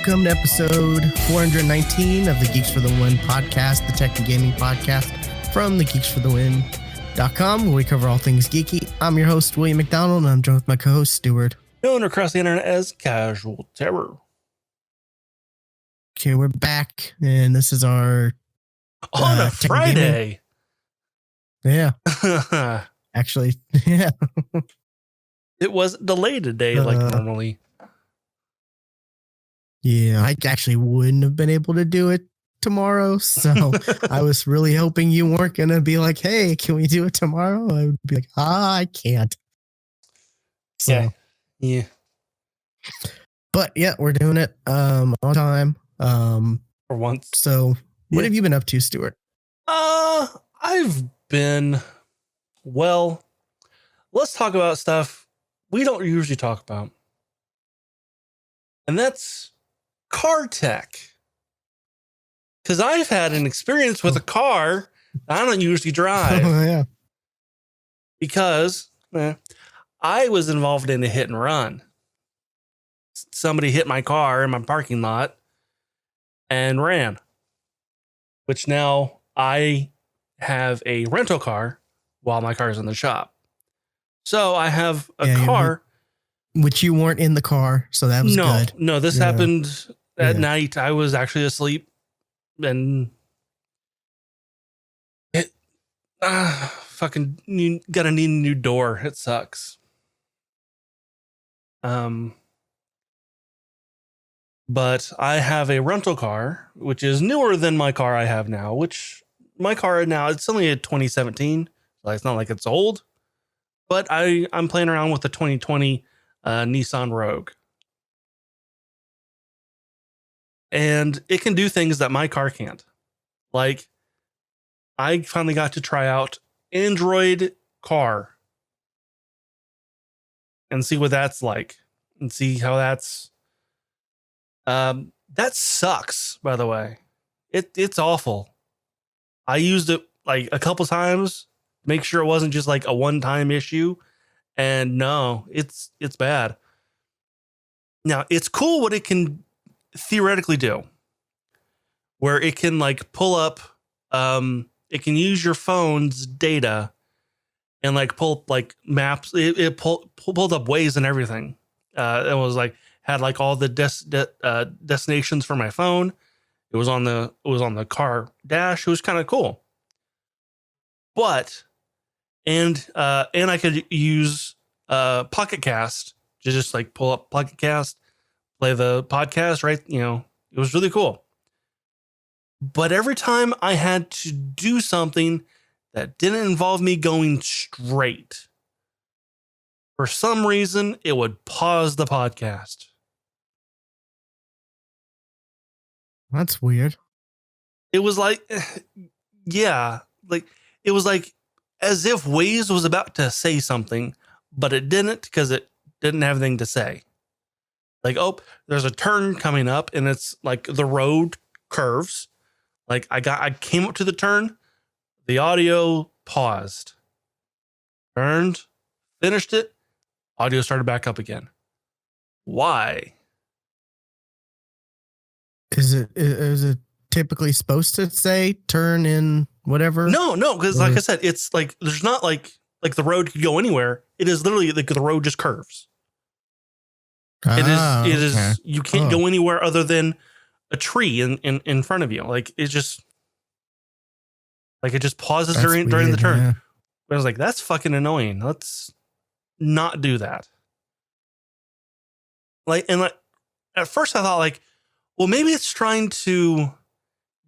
Welcome to episode 419 of the Geeks for the Win podcast, the tech and gaming podcast from the GeeksFTW.com, where we cover all things geeky. I'm your host, William McDonald, and I'm joined with my co-host, Stuart. Known across the internet as Casual Terror. Okay, we're back, and this is our... On a Friday! Yeah. Actually, yeah. It was delayed today, like normally. Yeah, I actually wouldn't have been able to do it tomorrow, so I was really hoping you weren't going to be like, hey, can we do it tomorrow? I would be like, I can't. So, yeah. But yeah, we're doing it on time. For once. So what have you been up to, Stuart? I've been, well, let's talk about stuff we don't usually talk about. And that's car tech. Because I've had an experience with a car that I don't usually drive. Yeah. Because I was involved in a hit and run. Somebody hit my car in my parking lot and ran. Which now I have a rental car while my car is in the shop. So I have a car. Which you weren't in the car, so that was good. No, this happened at night. I was actually asleep, and it fucking gotta need a new door. It sucks. But I have a rental car, which is newer than my car I have now. Which my car now, it's only a 2017, so it's not like it's old. But I'm playing around with the 2020. Nissan Rogue. And it can do things that my car can't. Like, I finally got to try out Android Car and see what that's like and see how that's... that sucks, by the way. It's awful. I used it like a couple times, make sure it wasn't just like a one-time issue. And no, it's bad. Now, it's cool what it can theoretically do. Where it can like pull up, it can use your phone's data and like pull up like maps. It pulled up Waze and everything. It was like, had like all the destinations for my phone. It was on the car dash. It was kind of cool. But... And I could use Pocket Cast to just like pull up Pocket Cast, play the podcast, right? You know, it was really cool. But every time I had to do something that didn't involve me going straight, for some reason, it would pause the podcast. That's weird. It was like, it was like, as if Waze was about to say something, but it didn't because it didn't have anything to say. Like, oh, there's a turn coming up and it's like the road curves. Like I came up to the turn, the audio paused, turned, finished it, audio started back up again. Why? Is it typically supposed to say turn in whatever? No, because like I said, it's like there's not like the road could go anywhere. It is literally like the road just curves. It is you can't go anywhere other than a tree in front of you. Like it just pauses during the turn. Yeah. But I was like, that's fucking annoying. Let's not do that. Like at first I thought like, well, maybe it's trying to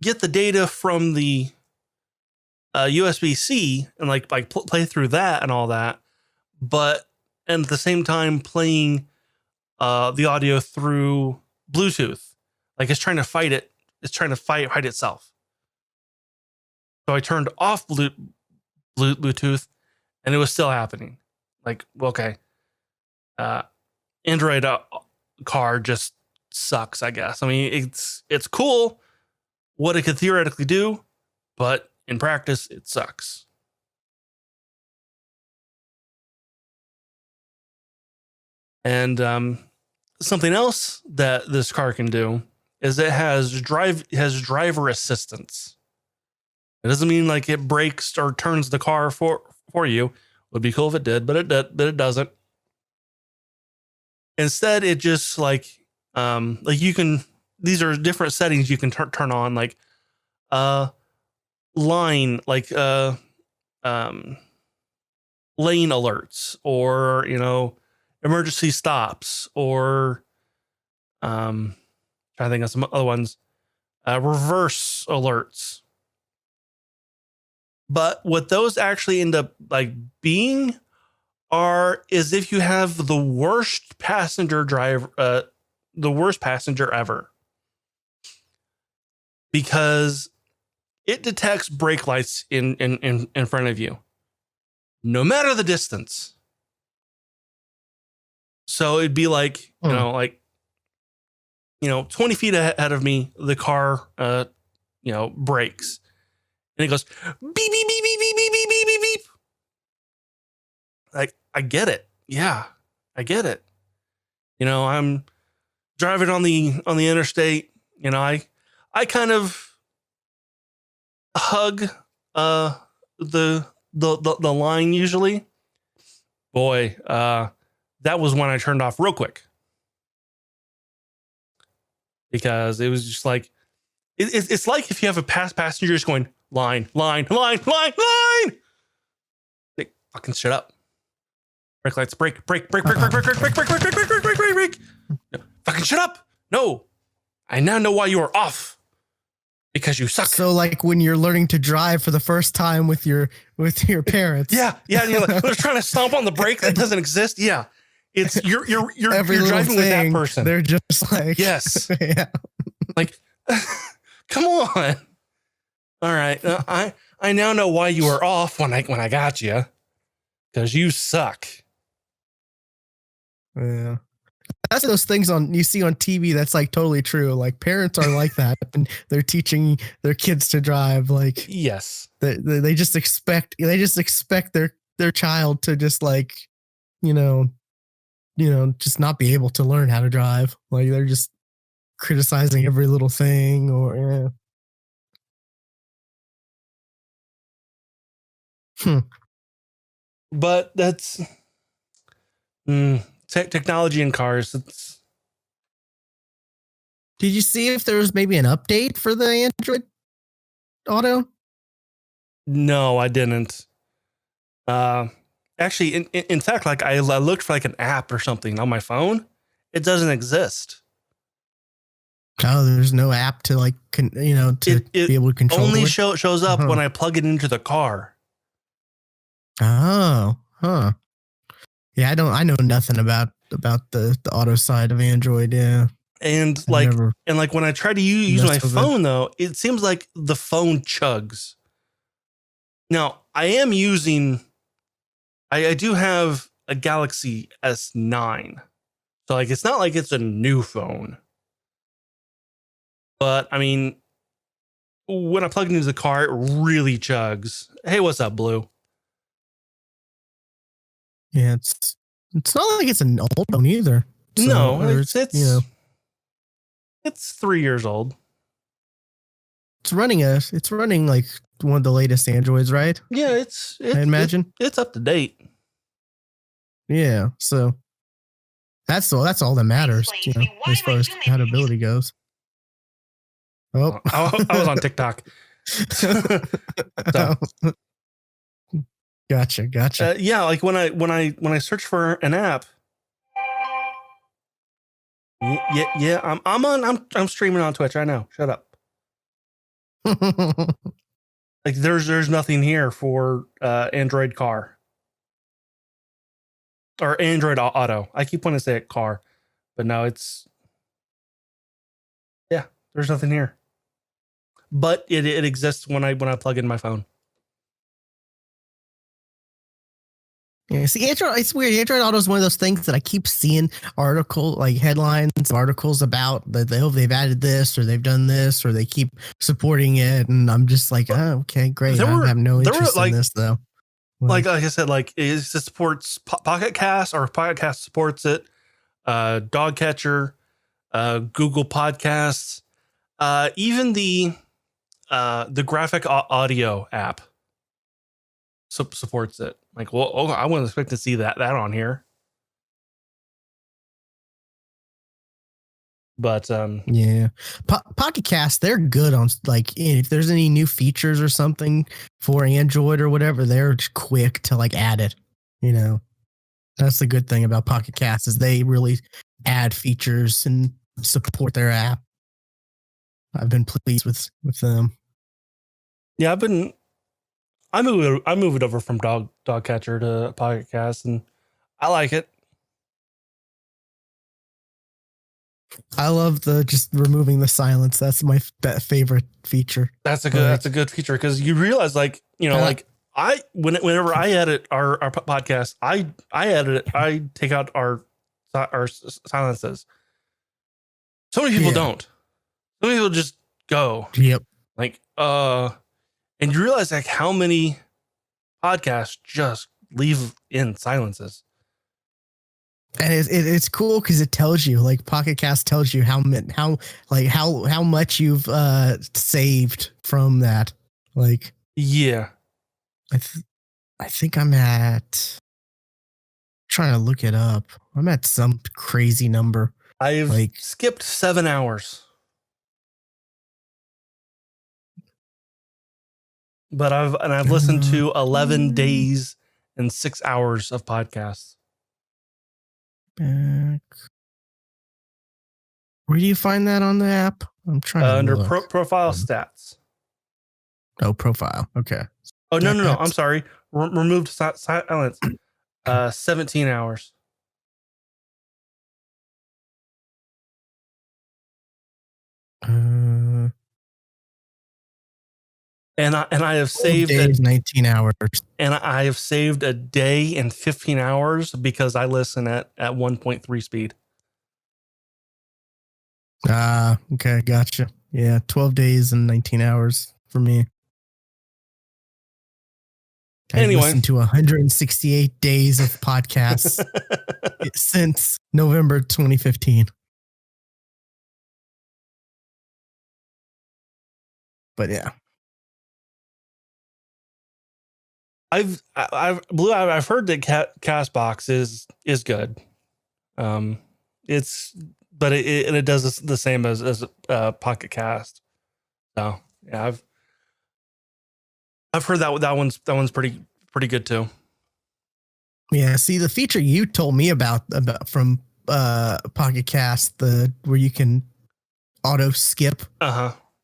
get the data from the USB-C and like play through that and all that, and at the same time playing the audio through Bluetooth. Like it's trying to fight it. It's trying to fight itself. So I turned off Bluetooth and it was still happening. Like, okay. Android car just sucks, I guess. I mean, it's cool what it could theoretically do, but in practice, it sucks. And something else that this car can do is it has driver assistance. It doesn't mean like it brakes or turns the car for you. Would be cool if it did, but it doesn't. Instead, it just like you can. These are different settings you can turn on, like line, like lane alerts, or emergency stops, or trying to think of some other ones, reverse alerts. But what those actually end up like being is if you have the worst passenger ever, because it detects brake lights in front of you, no matter the distance. So it'd be like, 20 feet ahead of me, the car, brakes, and it goes beep, beep, beep, beep, beep, beep, beep, beep, beep, beep. Like, I get it. Yeah, I get it. I'm driving on the interstate. I kind of hug the line usually. Boy, that was when I turned off real quick, because it was just like it's like if you have a passenger just going line. Like, fucking shut up. Brake lights, brake. Fucking shut up. No, I now know why you are off. Because you suck. So like when you're learning to drive for the first time with your parents. Yeah. And you're like, they're trying to stomp on the brake that doesn't exist. Yeah. It's you're driving with that person. They're just like, yes. Yeah. Like, come on. All right. I now know why you were off when I got you. Because you suck. Yeah. That's those things you see on TV. That's like totally true. Like parents are like that, and they're teaching their kids to drive. Like, yes, they just expect their child to just like, just not be able to learn how to drive. Like they're just criticizing every little thing, or But that's technology in cars. Did you see if there was maybe an update for the Android Auto? No, I didn't. Actually, in fact, like I looked for like an app or something on my phone. It doesn't exist. Oh, there's no app to like, be able to control. Only shows up when I plug it into the car. Oh, huh. Yeah, I know nothing about the auto side of Android. Yeah. And when I try to use my phone, though, it seems like the phone chugs. Now, I do have a Galaxy S9. So, like, it's not like it's a new phone. But, I mean, when I plug it into the car, it really chugs. Hey, what's up, Blue? Yeah, it's not like it's an old phone either. So, no, it's 3 years old. It's running like one of the latest Androids, right? Yeah, I imagine it's up to date. Yeah, so that's all that matters, as far as compatibility goes. Oh, I was on TikTok. So. Gotcha. Yeah, like when I search for an app. Yeah. I'm streaming on Twitch. I know. Shut up. Like there's nothing here for Android car or Android Auto. I keep wanting to say it car, but no, it's there's nothing here. But it exists when I plug in my phone. Yeah, see, Android, it's weird. Android Auto is one of those things that I keep seeing headlines, articles about that they've added this or they've done this or they keep supporting it, and I'm just like, oh, okay, great. I have no interest in this though. Like I said, like it supports Pocket Cast, or Pocket Cast supports it. Dog Catcher, Google Podcasts, even the graphic audio app supports it. Like, well, I wouldn't expect to see that on here. But yeah, Pocket Cast, they're good on, like, if there's any new features or something for Android or whatever, they're just quick to like add it. You know, that's the good thing about Pocket Cast is they really add features and support their app. I've been pleased with them. Yeah, I moved over from Dog Catcher to Pocket Cast, and I like it. I love the just removing the silence. That's my favorite feature. That's a good feature because you realize, like, you know, like whenever I edit our podcast, I edit it. I take out our silences. So many people don't. So many people just go. Yep. Like, and you realize like how many podcasts just leave in silences. And it's cool because it tells you, like, Pocket Cast tells you how much you've saved from that. Like, yeah, I think I'm at, trying to look it up. I'm at some crazy number. I've skipped 7 hours, but I've listened to 11 days and 6 hours of podcasts. Back. Where do you find that on the app? I'm trying to under look. profile stats. Oh, profile. Okay. Oh, no. I'm sorry. Removed silence. 17 hours. And I have saved days, 19 hours. And I have saved a day and 15 hours because I listen at 1.3 speed. Okay, gotcha. Yeah, 12 days and 19 hours for me. I've listened to 168 days of podcasts since November 2015. But yeah, I've heard that Castbox is good. It does the same as Pocket Cast. So yeah, I've heard that one's pretty good too. Yeah, see, the feature you told me about from Pocket Cast, where you can auto skip.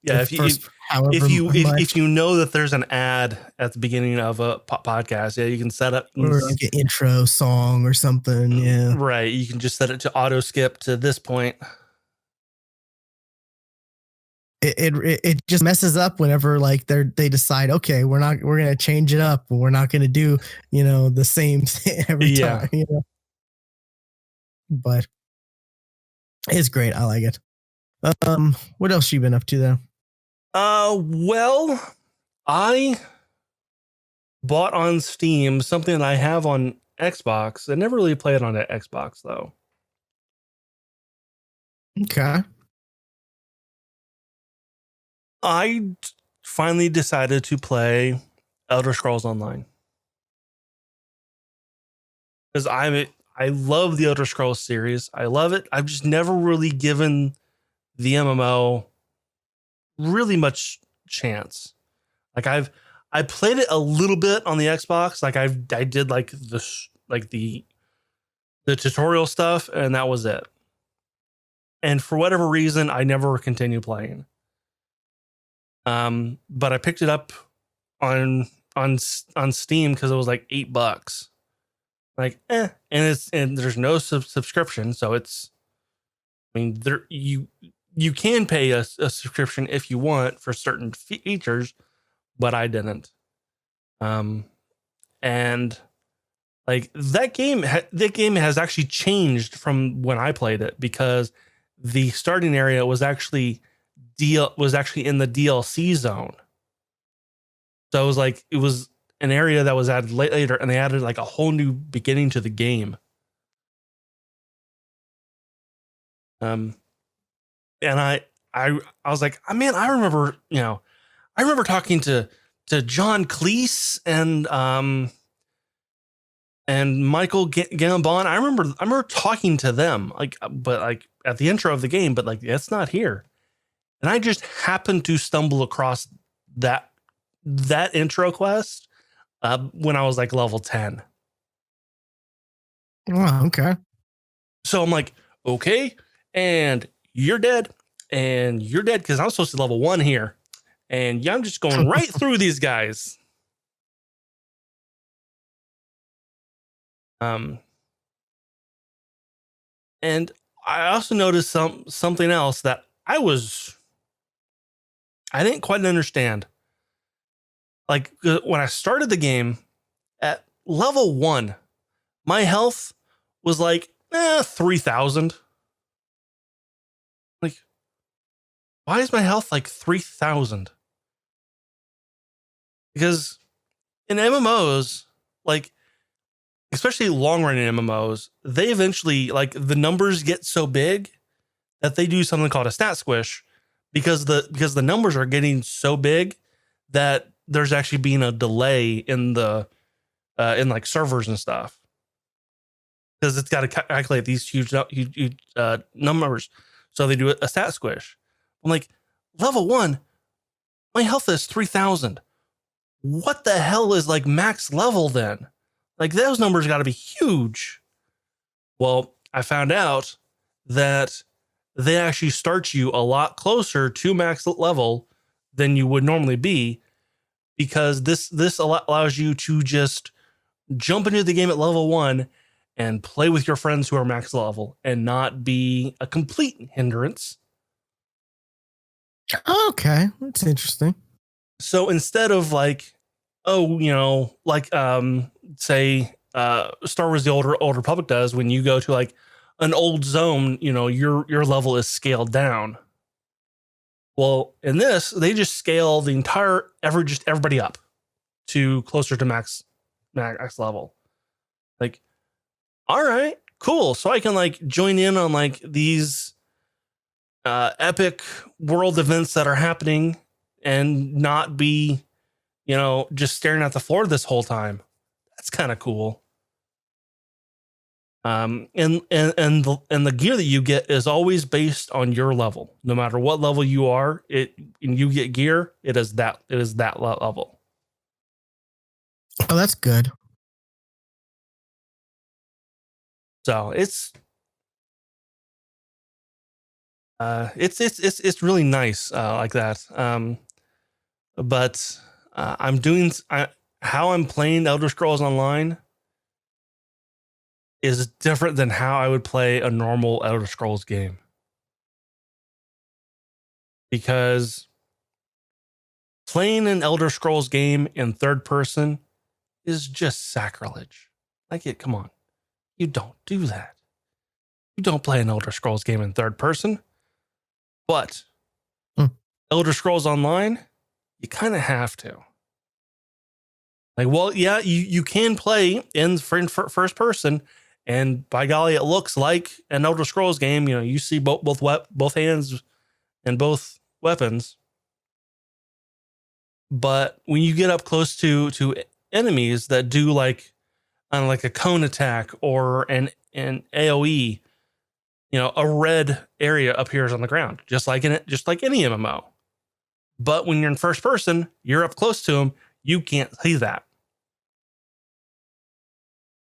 Yeah, if you know that there's an ad at the beginning of a podcast, yeah, you can set up or like an intro song or something. Yeah, right. You can just set it to auto skip to this point. It just messes up whenever like they decide, okay, we're gonna change it up, we're not gonna do the same thing every time. But it's great. I like it. What else you been up to though? Well, I bought on Steam something that I have on Xbox. I never really played on that Xbox though. Okay. I finally decided to play Elder Scrolls Online because I love the Elder Scrolls series. I love it. I've just never really given the MMO really much chance. Like I played it a little bit on the Xbox. Like I did like the tutorial stuff, and that was it. And for whatever reason, I never continued playing. But I picked it up on Steam because it was like $8. Like, and there's no subscription, so it's. I mean, you can pay a subscription if you want for certain features, but I didn't. And like that game has actually changed from when I played it because the starting area was actually in the DLC zone. So it was an area that was added later, and they added like a whole new beginning to the game. And I was like, oh, man, I remember talking to John Cleese and Michael Gambon. I remember talking to them, but like at the intro of the game, but like that's not here. And I just happened to stumble across that intro quest when I was like level 10. Wow, okay. So I'm like, okay, and you're dead, because I'm supposed to level 1 here, and I'm just going right through these guys. And I also noticed something else that I didn't quite understand. Like when I started the game at level 1, my health was like 3,000. Like, why is my health like 3,000? Because in MMOs, like especially long running MMOs, they eventually, like, the numbers get so big that they do something called a stat squish, because the numbers are getting so big that there's actually being a delay in the in like servers and stuff, because it's got to calculate these huge numbers. So they do a stat squish. I'm like, level 1, my health is 3,000. What the hell is like max level then? Like those numbers got to be huge. Well, I found out that they actually start you a lot closer to max level than you would normally be, because this allows you to just jump into the game at level 1 and play with your friends who are max level and not be a complete hindrance. Okay, that's interesting. So instead of like, say Star Wars: The Old Republic does, when you go to like an old zone, your level is scaled down. Well, in this, they just scale the entire everybody up to closer to max level. Like, all right, cool. So I can like join in on like these epic world events that are happening and not be, just staring at the floor this whole time. That's kind of cool. And the gear that you get is always based on your level. No matter what level you are, and you get gear, it is that level. Oh, that's good. So it's really nice like that. But how I'm playing Elder Scrolls Online is different than how I would play a normal Elder Scrolls game, because playing an Elder Scrolls game in third person is just sacrilege. Come on. You don't do that. You don't play an Elder Scrolls game in third person. But Elder Scrolls Online, you kind of have to. Like, well, yeah, you can play in first person, and by golly, it looks like an Elder Scrolls game. You see both hands and both weapons. But when you get up close to enemies that do like on like a cone attack or an AoE, a red area appears on the ground, just like any MMO. But when you're in first person, you're up close to them, you can't see that.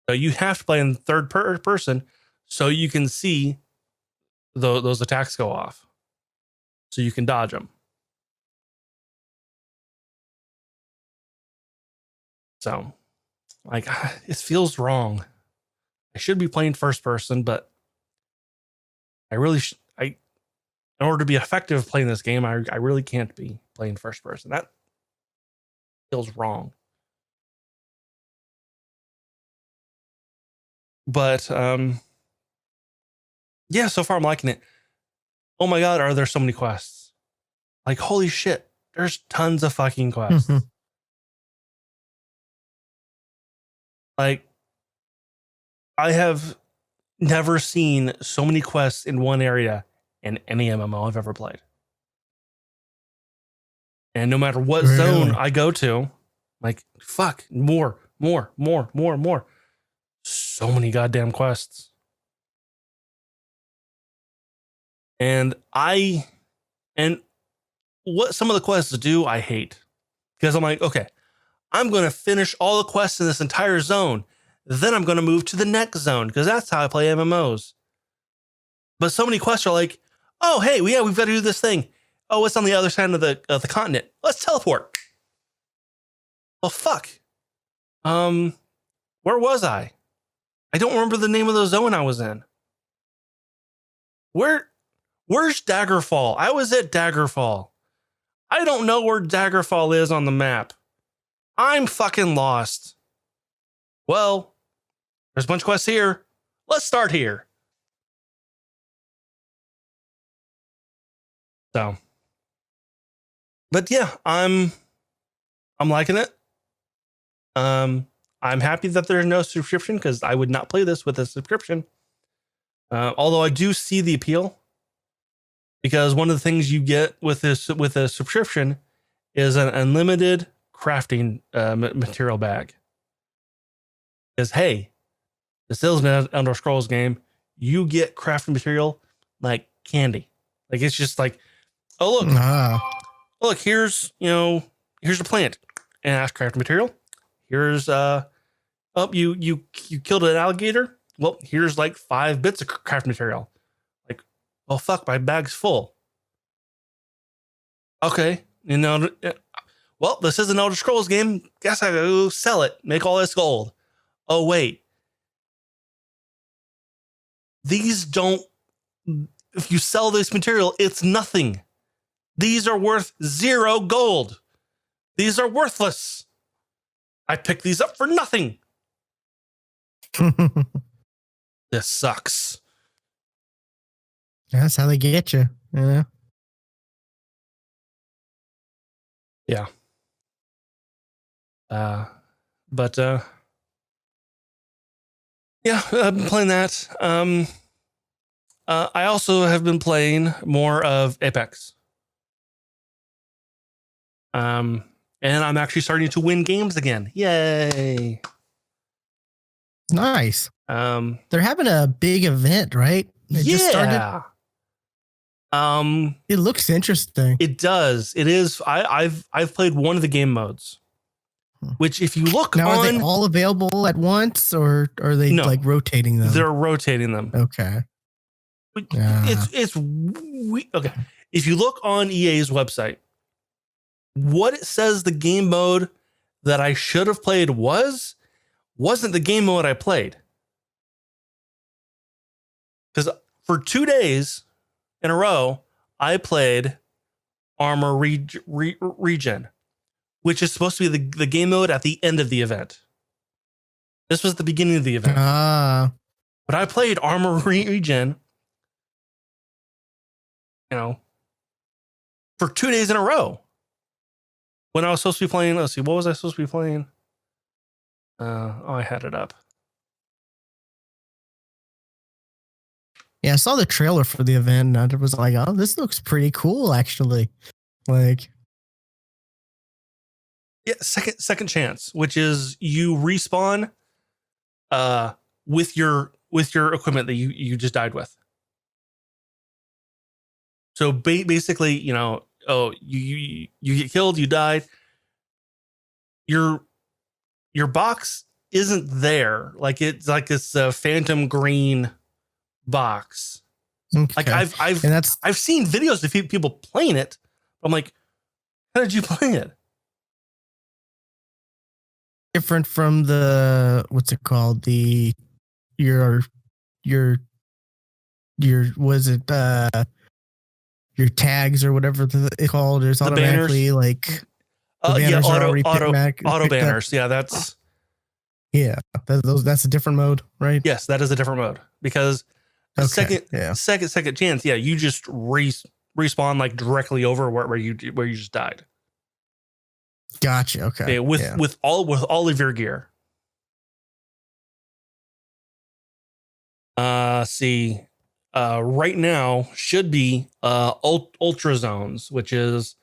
So you have to play in third person so you can see those attacks go off, so you can dodge them. So, like, it feels wrong. I should be playing first person, but I really in order to be effective playing this game, I really can't be playing first person. That feels wrong. But yeah, so far I'm liking it. Oh my God, are there so many quests? Like, holy shit, there's tons of fucking quests. Like, I have never seen so many quests in one area in any MMO I've ever played. And no matter what zone I go to, like, fuck, more. So many goddamn quests. And what some of the quests do, I hate. Because I'm like, okay, I'm going to finish all the quests in this entire zone. Then I'm going to move to the next zone, because that's how I play MMOs. But so many quests are like, oh, hey, we've got to do this thing. Oh, it's on the other side of the continent. Let's teleport. Well, fuck. Where was I? I don't remember the name of the zone I was in. Where's Daggerfall? I was at Daggerfall. I don't know where Daggerfall is on the map. I'm fucking lost. Well, there's a bunch of quests here. Let's start here. So, but yeah, I'm liking it. I'm happy that there's no subscription, because I would not play this with a subscription. Although I do see the appeal, because one of the things you get with a subscription is an unlimited crafting material bag. Because hey, this is an Elder Scrolls game. You get crafting material like candy. Like, it's just like, oh look, here's a plant, and that's crafting material. Here's you killed an alligator. Well, here's like 5 bits of craft material. Like, well, fuck, my bag's full. Okay, well, this is an Elder Scrolls game. Guess I gotta go sell it, make all this gold. Oh wait, these don't. If you sell this material, it's nothing. These are worth 0 gold. These are worthless. I picked these up for nothing. This sucks. That's how they get you. Yeah. Yeah. But yeah, I've been playing that. I also have been playing more of Apex. And I'm actually starting to win games again. Yay. Nice. They're having a big event, right? They just started. It looks interesting. It does. It is. I've played one of the game modes, which if you look now, are they all available at once, or are they like rotating them? They're rotating them. Okay. It's okay. If you look on EA's website, what it says the game mode that I should have played wasn't the game mode I played. Because for 2 days in a row, I played Armor Regen, which is supposed to be the game mode at the end of the event. This was the beginning of the event. But I played Armor Regen, for 2 days in a row. When I was supposed to be playing, let's see, what was I supposed to be playing? I had it up. Yeah, I saw the trailer for the event, and I was like, oh, this looks pretty cool, actually. Like, yeah, second chance, which is you respawn with your equipment that you just died with. So basically, you get killed, you died. Your box isn't there. Like, it's like this phantom green box. okay. Like, I've seen videos of people playing it. I'm like, how did you play it? Different from the, what's it called? Your was it your tags or whatever it's called? There's automatically banners. Like auto banners. Up. Yeah, that's that's a different mode, right? Yes, that is a different mode, because second chance. Yeah, you just respawn like directly over where you just died. Gotcha. Okay. With all of your gear. See, right now should be ultra zones, which is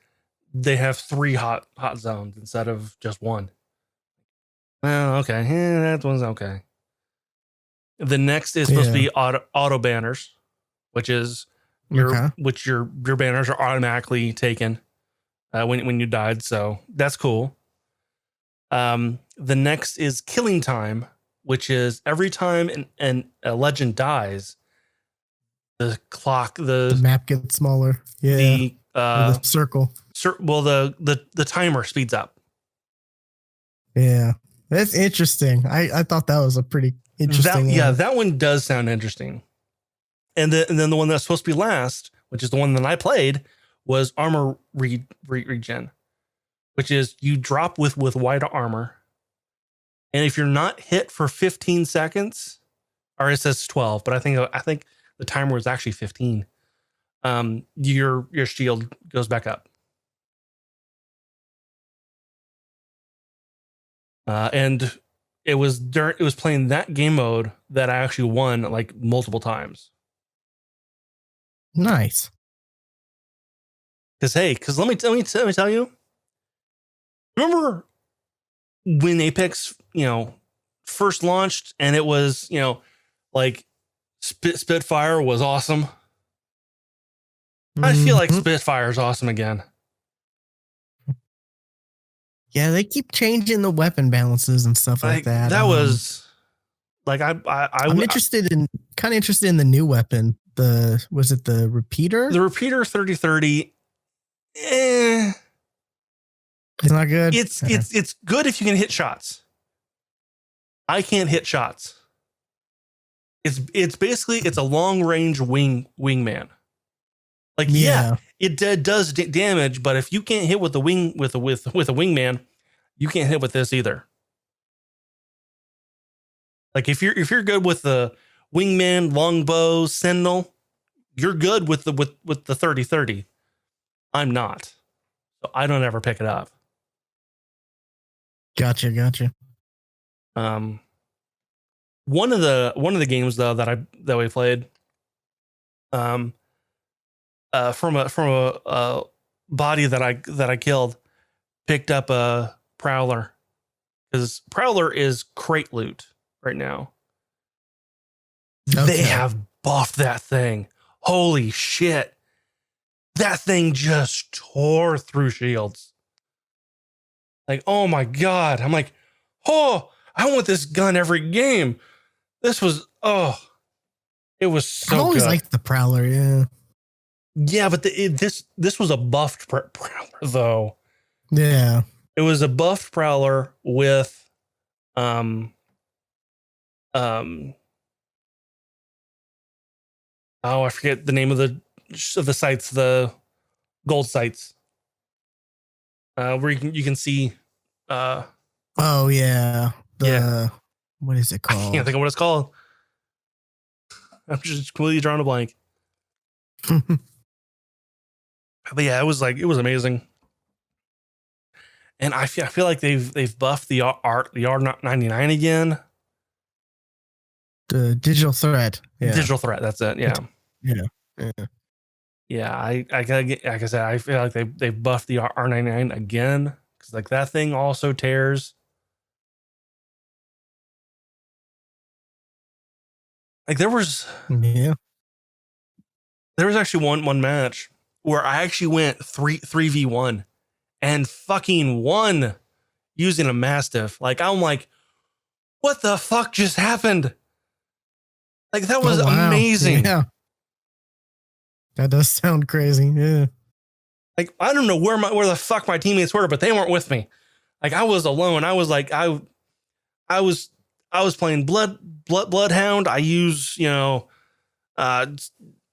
they have 3 hot zones instead of just 1. Well, okay, that one's okay. The next is supposed to be auto banners, which is your banners are automatically taken when you died. So that's cool. The next is killing time, which is every time a legend dies, the map gets smaller. Yeah. The circle. The timer speeds up. Yeah. That's interesting. I thought that was a pretty interesting one. That one does sound interesting. And then the one that's supposed to be last, which is the one that I played, was armor regen, which is you drop with white armor. And if you're not hit for 15 seconds, or it says 12, but I think the timer was actually 15. Your shield goes back up. And it was playing that game mode that I actually won like multiple times. Nice. Because let me tell you. Remember when Apex, first launched and it was, like Spitfire was awesome. I feel like Spitfire is awesome again. Yeah, they keep changing the weapon balances and stuff like that. That was like I'm interested in the new weapon. Was it the repeater? The repeater 3030. It's not good. It's good if you can hit shots. I can't hit shots. It's basically a long range wingman. Like it does damage, but if you can't hit with the wing with a wingman, you can't hit with this either. Like if you're good with the wingman, longbow, sentinel, you're good with the 3030. I'm not, so I don't ever pick it up. Gotcha. One of the games though that we played, from a body that I killed, picked up a Prowler, because Prowler is crate loot right now. Okay. They have buffed that thing. Holy shit. That thing just tore through shields. Like, oh my God. I'm like, oh, I want this gun every game. This was, it was so good. I always liked the Prowler, yeah. Yeah, but this was a buffed Prowler, though. Yeah. It was a buffed Prowler with, oh, I forget the name of the sights, the gold sights, where you can see. Oh yeah. What is it called? I can't think of what it's called. I'm just completely drawing a blank. But yeah, it was amazing. And I feel like they've buffed the R99 again. The digital threat. Yeah. Digital threat. That's it. Yeah. Yeah. Yeah. I gotta get, like I said, I feel like they've buffed the R99 again, because like that thing also tears. Like there was actually one match where I actually went 3v1 and fucking won using a Mastiff. Like I'm like, what the fuck just happened? Like that was amazing. Yeah. That does sound crazy. Yeah. Like I don't know where the fuck my teammates were, but they weren't with me. Like I was alone. I was like I was playing Bloodhound. I use,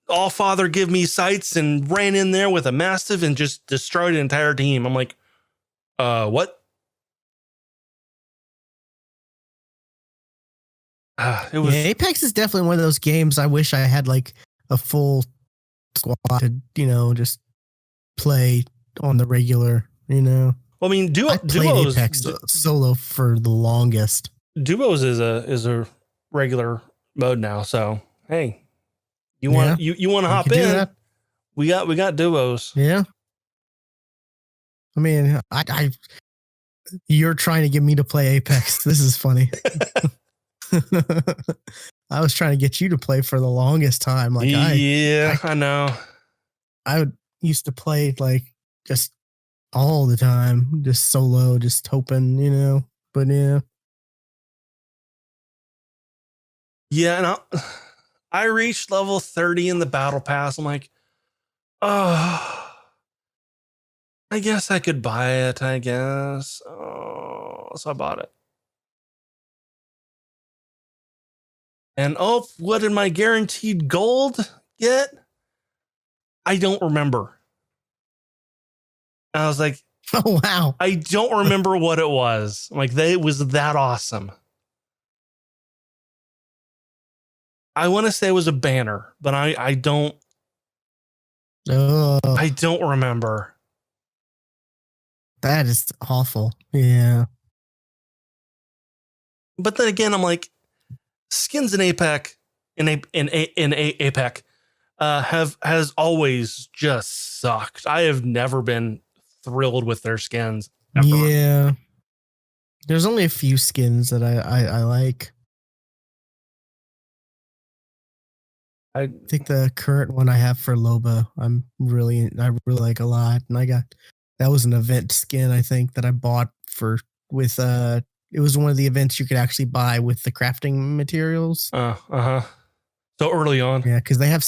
Allfather give me sights, and ran in there with a Mastiff and just destroyed an entire team. I'm like, what? It was Apex is definitely one of those games I wish I had like a full squad to, just play on the regular, Well, I mean, I played Apex solo for the longest. Duos is a regular mode now. So hey, you want to hop in? We got duos. Yeah. I mean, you're trying to get me to play Apex. This is funny. I was trying to get you to play for the longest time. Like I know. I used to play like just all the time, just solo, just hoping, but yeah. Yeah, and I reached level 30 in the battle pass. I'm like, oh, I guess I could buy it, I guess. Oh, so I bought it. And what did my guaranteed gold get? I don't remember. I was like, oh, wow. I don't remember what it was. I'm like, it was that awesome. I want to say it was a banner, but I don't. I don't remember. That is awful. Yeah. But then again, I'm like, skins in Apex has always just sucked. I have never been thrilled with their skins ever. Yeah. There's only a few skins that I like. I think the current one I have for Loba, I really like a lot. And that was an event skin, I think, that I bought it was one of the events you could actually buy with the crafting materials. So early on. Yeah, because they have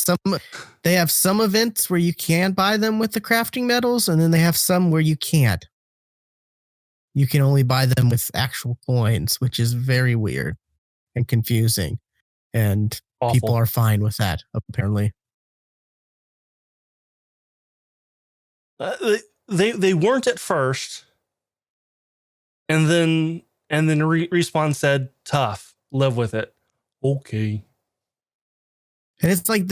some events where you can buy them with the crafting metals, and then they have some where you can't. You can only buy them with actual coins, which is very weird and confusing. And awful. People are fine with that, apparently. They weren't at first, and then Respawn said, "Tough, live with it." Okay. And it's like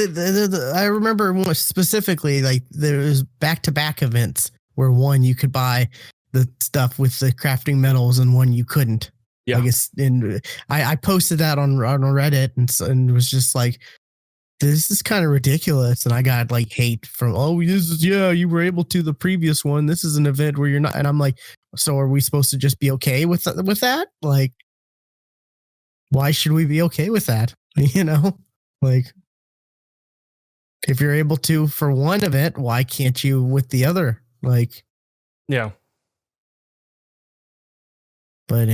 I remember specifically, like there was back-to-back events where one you could buy the stuff with the crafting metals and one you couldn't. Yeah. I guess, and I posted that on Reddit and was just like, this is kind of ridiculous. And I got like hate from, you were able to the previous one. This is an event where you're not. And I'm like, so are we supposed to just be okay with that? Like, why should we be okay with that? Like, if you're able to for one event, why can't you with the other? Like, yeah. But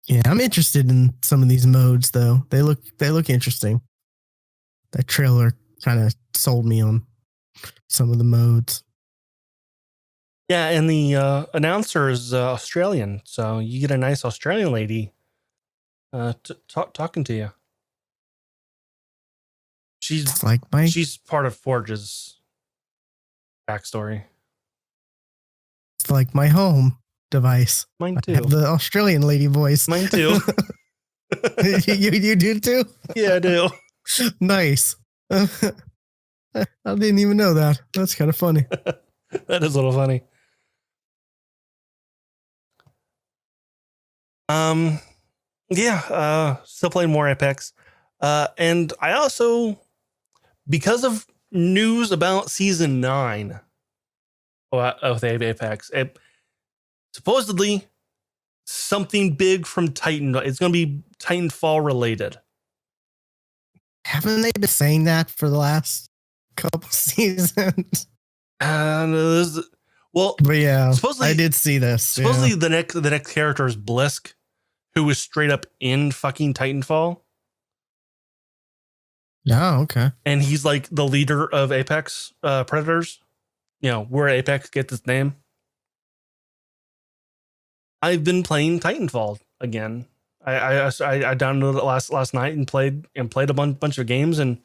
yeah, I'm interested in some of these modes though. They look interesting. That trailer kind of sold me on some of the modes. Yeah, and the announcer is Australian, so you get a nice Australian lady talking to you. She's part of Forge's backstory. It's like my home device. Mine too. I have the Australian lady voice. Mine too. you do too? Yeah, I do. Nice. I didn't even know that. That's kind of funny. That is a little funny. Still playing more Apex. And I also, because of news about season 9 of the Apex, supposedly something big from Titan. It's going to be Titanfall related. Haven't they been saying that for the last couple seasons? But yeah, supposedly I did see this. Supposedly the next character is Blisk, who was straight up in fucking Titanfall. Oh, okay. And he's like the leader of Apex Predators. Where Apex gets its name. I've been playing Titanfall again. I downloaded it last night and played a bunch of games and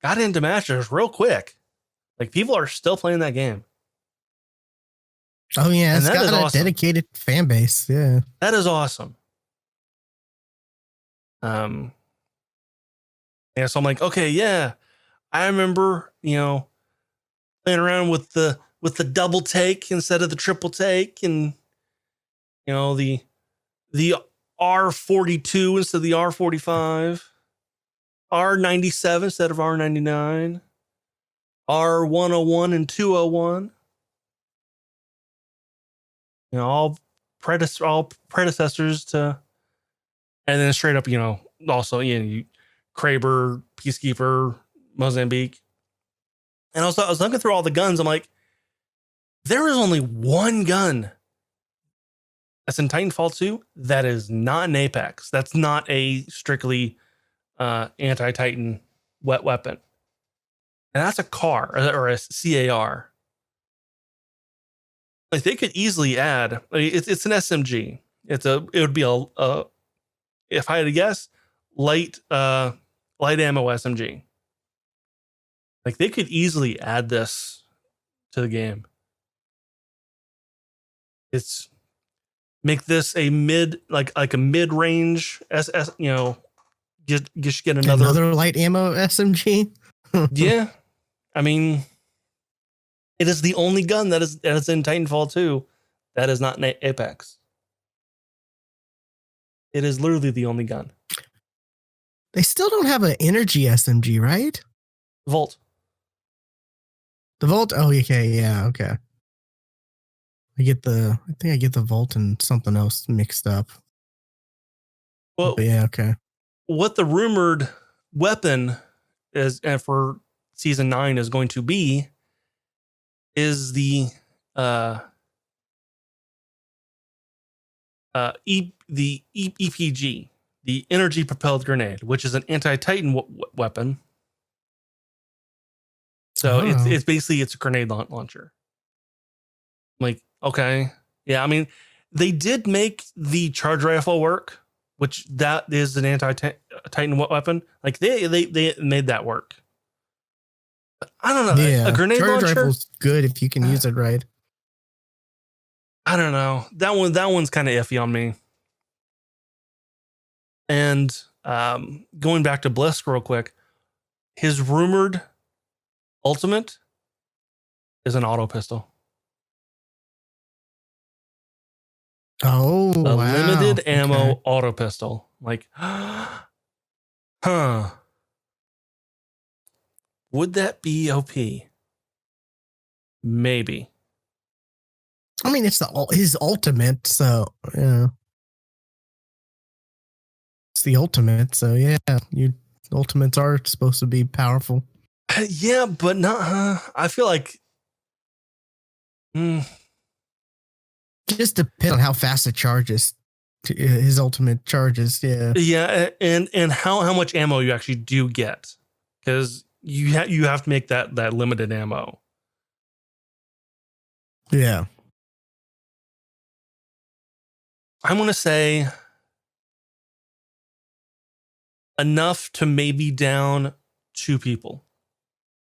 got into matches real quick. Like, people are still playing that game. Oh yeah, it's got a awesome. Dedicated fan base. Yeah, that is awesome. Yeah, so I'm like, okay, yeah, I remember, playing around with the double take instead of the triple take, and the R42 instead of the R45, R97 instead of R99, R101 and 201. You know, all predecessors to, and then straight up, also, Kraber, Peacekeeper, Mozambique. And I was looking through all the guns. I'm like, there is only one gun that's in Titanfall 2 that is not an Apex. That's not a strictly anti-Titan wet weapon. And that's a CAR or a CAR. Like they could easily add, it's an SMG. It would be a if I had to guess, light ammo SMG. Like they could easily add this to the game. It's make this a mid-range SS, just get another light ammo SMG. Yeah. I mean, it is the only gun that is in Titanfall 2 that is not an Apex. It is literally the only gun. They still don't have an energy SMG, right? Volt. The Volt? Oh, okay. Yeah, okay. I think I get the Volt and something else mixed up. Well, but yeah, okay. What the rumored weapon is, and for season 9 is going to be, is the EPG, the energy propelled grenade, which is an anti-Titan weapon. So it's basically a grenade launcher. Like, okay, yeah. I mean, they did make the charge rifle work, which that is an anti-Titan weapon. Like they made that work. But I don't know. Yeah, a grenade charge launcher rifle's good if you can use it right. I don't know. That one's kind of iffy on me. And going back to Blisk real quick, his rumored ultimate is an auto pistol. Oh, a wow. limited ammo auto pistol. Like, huh? Would that be OP? Maybe. I mean, it's his ultimate, so yeah. It's the ultimate, so yeah. Ultimates are supposed to be powerful. Yeah, but not. I feel like. Just depends on how fast it charges. His ultimate charges, yeah. Yeah, and how much ammo you actually do get, because you have to make that limited ammo. Yeah. I'm gonna say enough to maybe down 2 people,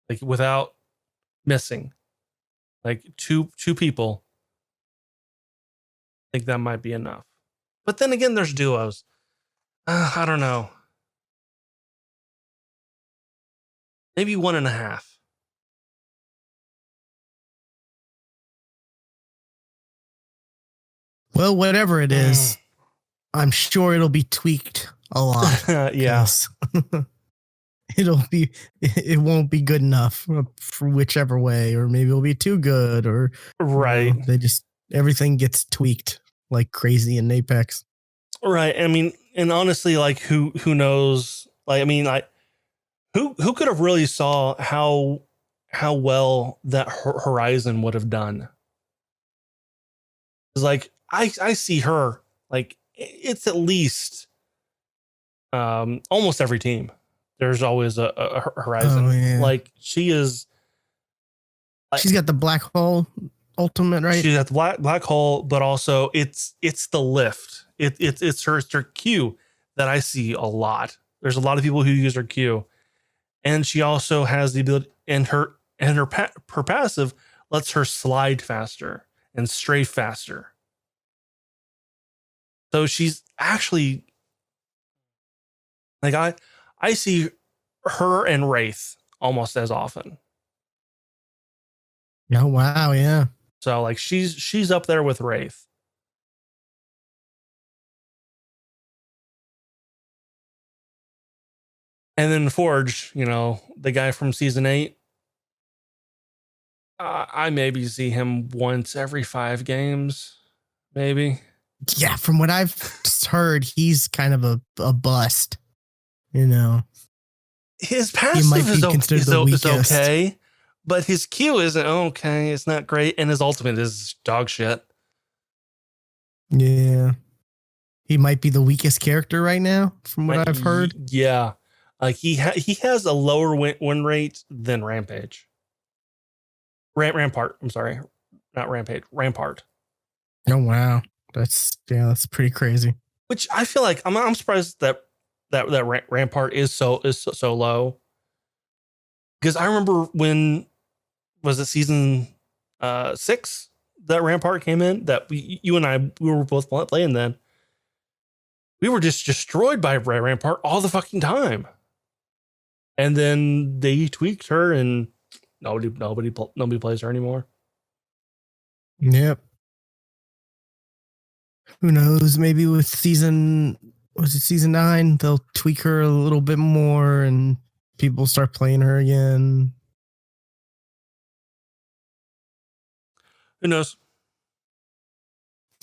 like without missing, like two people. I think that might be enough. But then again, there's duos. I don't know. Maybe 1.5. Well, whatever it is, I'm sure it'll be tweaked a lot. Yeah. It won't be good enough for whichever way, or maybe it'll be too good, or right. Everything gets tweaked like crazy in Apex. Right. I mean, and honestly, like who knows? Like, I mean, like who could have really saw how well that Horizon would have done? It's like I see her, like it's at least almost every team. There's always a Horizon. Oh, yeah. Like she is. She's got the black hole ultimate, right? She's got the black hole, but also it's the lift. It's her Q that I see a lot. There's a lot of people who use her Q, and she also has the ability, and her passive lets her slide faster and strafe faster. So she's actually like I see her and Wraith almost as often. Oh wow, yeah. So like she's up there with Wraith. And then Forge, the guy from season 8, I maybe see him once every 5 games, maybe. Yeah, from what I've heard, he's kind of a bust. His He passive might be considered the is weakest. okay, but his Q isn't okay. It's not great, and his ultimate is dog shit. Yeah. He might be the weakest character right now, from what I've heard. Yeah. He has a lower win rate than Rampage. Rampart. I'm sorry. Not Rampage. Rampart. Oh, wow. That's pretty crazy. Which I feel like I'm surprised that Rampart is so low. Because I remember when was it season 6 that Rampart came in, that you and I were both playing then. We were just destroyed by Rampart all the fucking time. And then they tweaked her and nobody plays her anymore. Yep. Who knows? Maybe with season 9, they'll tweak her a little bit more and people start playing her again. Who knows?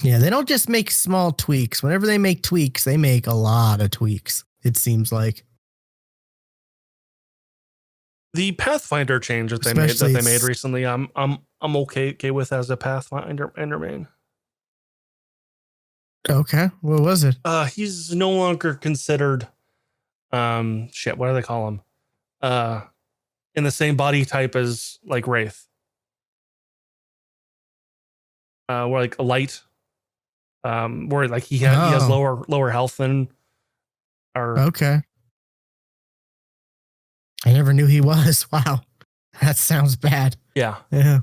Yeah, they don't just make small tweaks. Whenever they make tweaks, they make a lot of tweaks, it seems like. The Pathfinder change that they made recently, I'm okay with as a Pathfinder main. Okay, what was it? He's no longer considered what do they call him? In the same body type as like Wraith. Where like a light, where like he has lower health than. Okay. I never knew he was. Wow, that sounds bad. Yeah. Yeah.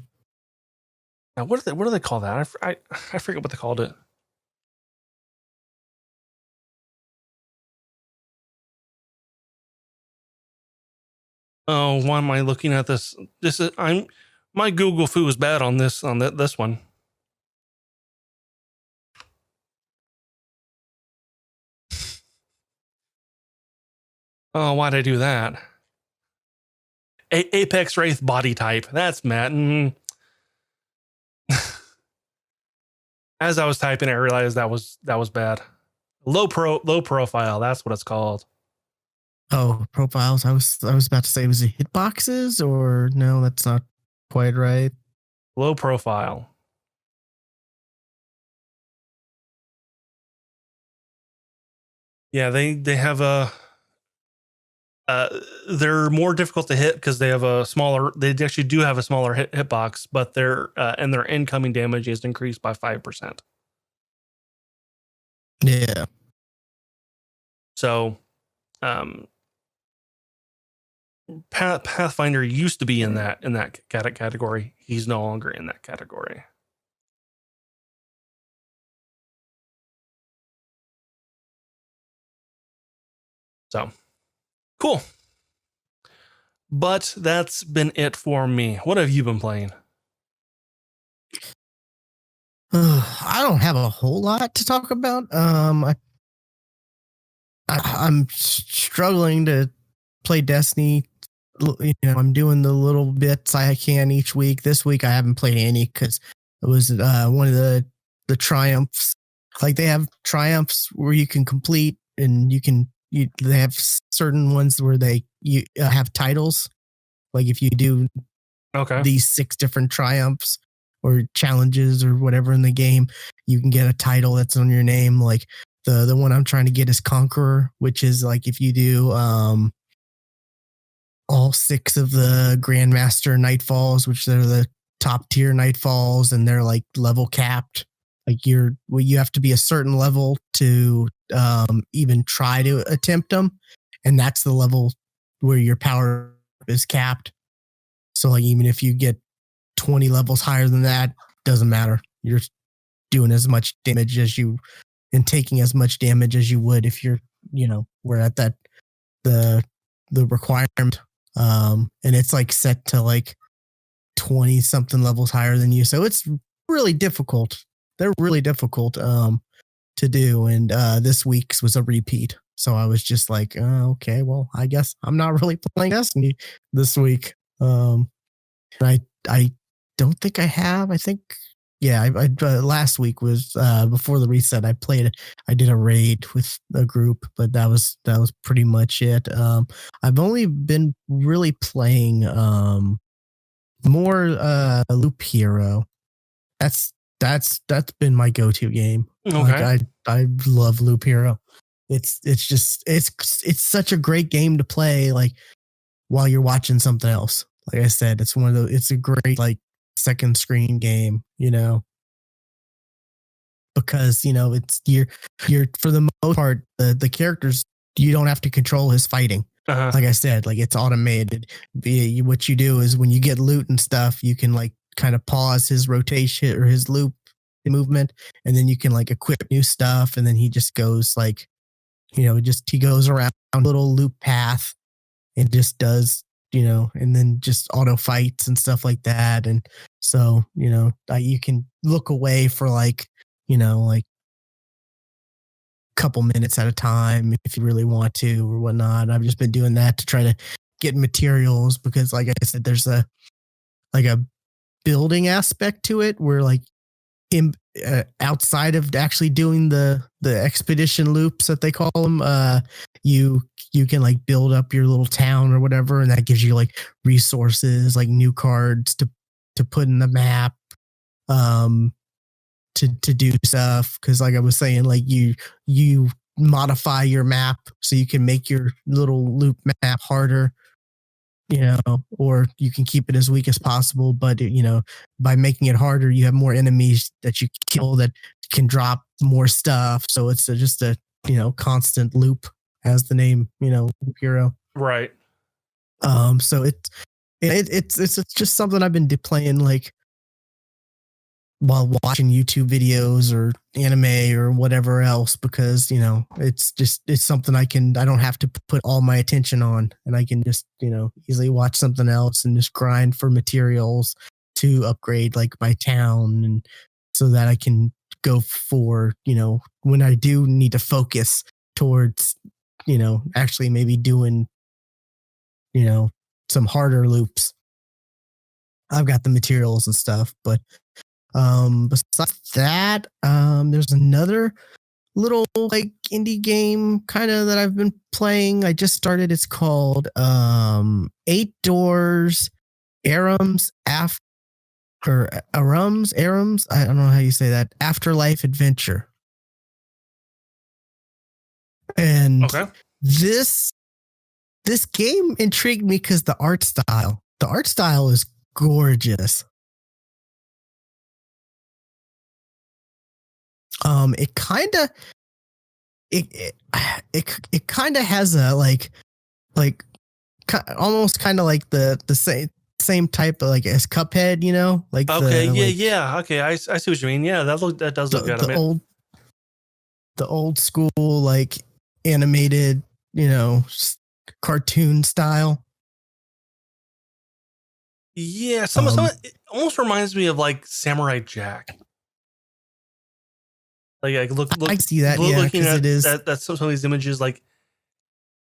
Now, what do they call that? I forget what they called it. Oh, why am I looking at this? My Google foo is bad on this one. Oh, why'd I do that? Apex Wraith body type. That's Matt. As I was typing, I realized that was bad. Low profile. That's what it's called. Oh, profiles. I was about to say, was it hitboxes or no? That's not quite right. Low profile. Yeah, they have a. They're more difficult to hit because they have a smaller. They actually do have a smaller hitbox, but their incoming damage is increased by 5%. Yeah. So, Pathfinder used to be in that category. He's no longer in that category. So, cool. But that's been it for me. What have you been playing? I don't have a whole lot to talk about. I'm struggling to play Destiny. I'm doing the little bits I can each week. This week I haven't played any because it was one of the triumphs. Like they have triumphs where you can complete, and they have certain ones where you have titles. Like if you do these 6 different triumphs or challenges or whatever in the game, you can get a title that's on your name. Like the one I'm trying to get is Conqueror, which is like if you do all 6 of the Grandmaster Nightfalls, which are the top tier Nightfalls, and they're like level capped. Like you have to be a certain level to even try to attempt them, and that's the level where your power is capped. So like even if you get 20 levels higher than that, doesn't matter. You're doing as much damage as you and taking as much damage as you would if you're, we're at that the requirement. And it's like set to like 20 something levels higher than you. So it's really difficult. They're really difficult to do. And this week's was a repeat. So I was just like, okay, well, I guess I'm not really playing Destiny this week. I don't think I have. I think, yeah, last week was before the reset. I did a raid with a group, but that was pretty much it. I've only been really playing more Loop Hero. That's been my go-to game. Like Okay. I love Loop Hero. It's just it's such a great game to play like while you're watching something else. Like I said, it's one of those. It's a great like second screen game, because it's you're for the most part the characters, you don't have to control his fighting. Uh-huh. Like I said, like it's automated. What you do is when you get loot and stuff, you can like kind of pause his rotation or his loop movement, and then you can like equip new stuff, and then he just goes like, he goes around a little loop path and just does, and then just auto fights and stuff like that. And so, you can look away for like, like a couple minutes at a time if you really want to or whatnot. I've just been doing that to try to get materials because, like I said, there's a building aspect to it where like outside of actually doing the expedition loops that they call them, you can like build up your little town or whatever, and that gives you like resources like new cards to put in the map, to do stuff. Because like I was saying, like you modify your map so you can make your little loop map harder, or you can keep it as weak as possible. But, by making it harder, you have more enemies that you kill that can drop more stuff. So it's just a, constant loop, as the name, Loop Hero. Right. So it's just something I've been playing like while watching YouTube videos or anime or whatever else, because, it's something I don't have to put all my attention on, and I can just, easily watch something else and just grind for materials to upgrade like my town, and so that I can go for, when I do need to focus towards, actually maybe doing, some harder loops. I've got the materials and stuff, but besides that, there's another little like indie game kind of that I've been playing. I just started. It's called 8 Doors Arums or Arums. I don't know how you say that. Afterlife Adventure. And Okay. this game intrigued me because the art style is gorgeous. It kind of it kind of has a like almost kind of like the same type of like as Cuphead, like Okay. the, Yeah. Okay. I see what you mean. Yeah. That does look good. The old school like animated, cartoon style. Yeah. It almost reminds me of like Samurai Jack. Like look. I see that. Yeah, looking at it is. That's some of these images. Like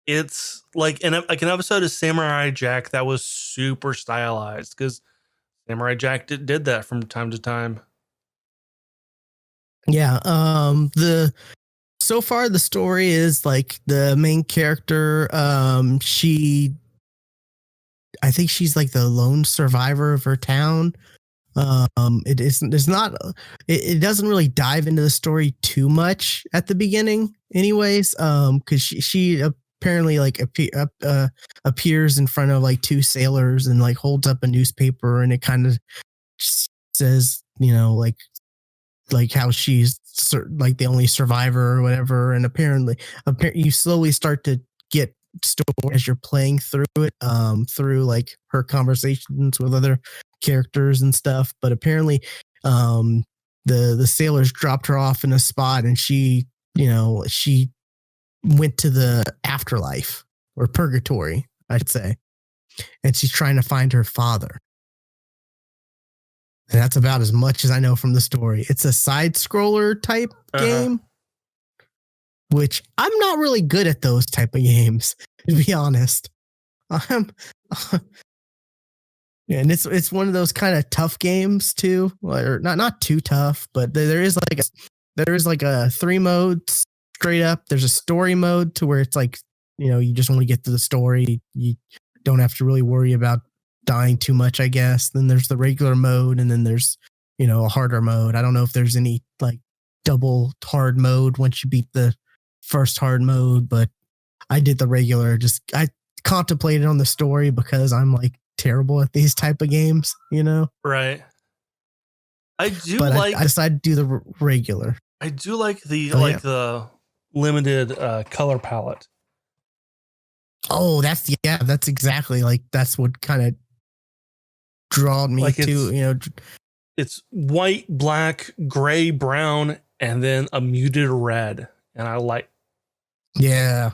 it's like an episode of Samurai Jack that was super stylized, because Samurai Jack did that from time to time. Yeah. So far the story is like the main character. I think she's like the lone survivor of her town. It's not, it doesn't really dive into the story too much at the beginning anyways. Cause she apparently like appears in front of like 2 sailors and like holds up a newspaper, and it kind of says, like how she's like the only survivor or whatever. And apparently you slowly start to get story as you're playing through it, through like her conversations with other characters and stuff. But apparently the sailors dropped her off in a spot, and she went to the afterlife, or purgatory, I should say, and she's trying to find her father. And that's about as much as I know from the story. It's a side scroller type game. which I'm not really good at those type of games, to be honest. I'm, and it's one of those kind of tough games too, or not too tough, but there is like a 3 modes straight up. There's a story mode to where it's like, you just want to get to the story. You don't have to really worry about dying too much, I guess. Then there's the regular mode, and then there's a harder mode. I don't know if there's any like double hard mode once you beat the first hard mode, but I did the regular. I contemplated on the story because I'm like terrible at these type of games, Right. I decided to do the regular. I do like the limited color palette. Oh, that's exactly like that's what kind of drawed me to It's white, black, gray, brown, and then a muted red, and I like. Yeah.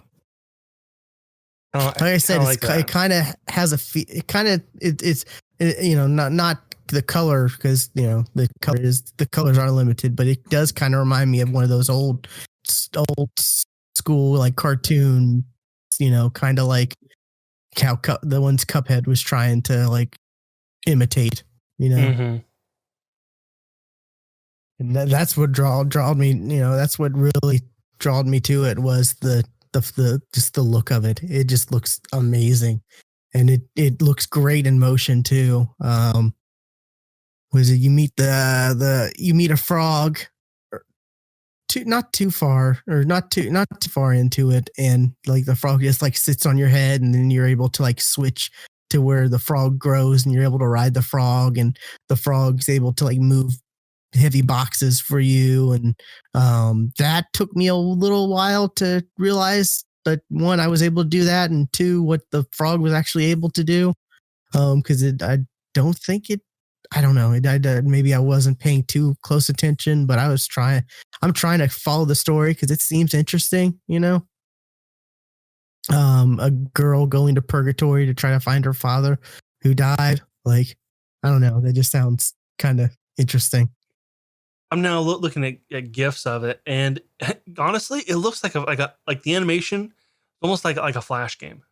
Like I said, it kind of has it's not the color, because the colors are limited, but it does kind of remind me of one of those old school like cartoon, kind of like how the ones Cuphead was trying to like imitate, Mm-hmm. And that's what drawed me. That's what really drawed me to it, was the just the look of it. It just looks amazing, and it looks great in motion too. Was it you meet a frog, not too far into it, and like the frog just like sits on your head, and then you're able to like switch to where the frog grows, and you're able to ride the frog, and the frog's able to like move heavy boxes for you. And that took me a little while to realize that, one, I was able to do that, and two, what the frog was actually able to do. Because I don't think it, I don't know, maybe I wasn't paying too close attention, but I'm trying to follow the story because it seems interesting, a girl going to purgatory to try to find her father who died. Like, I don't know, that just sounds kind of interesting. I'm now looking at GIFs of it, and honestly, it looks like the animation, almost like a Flash game.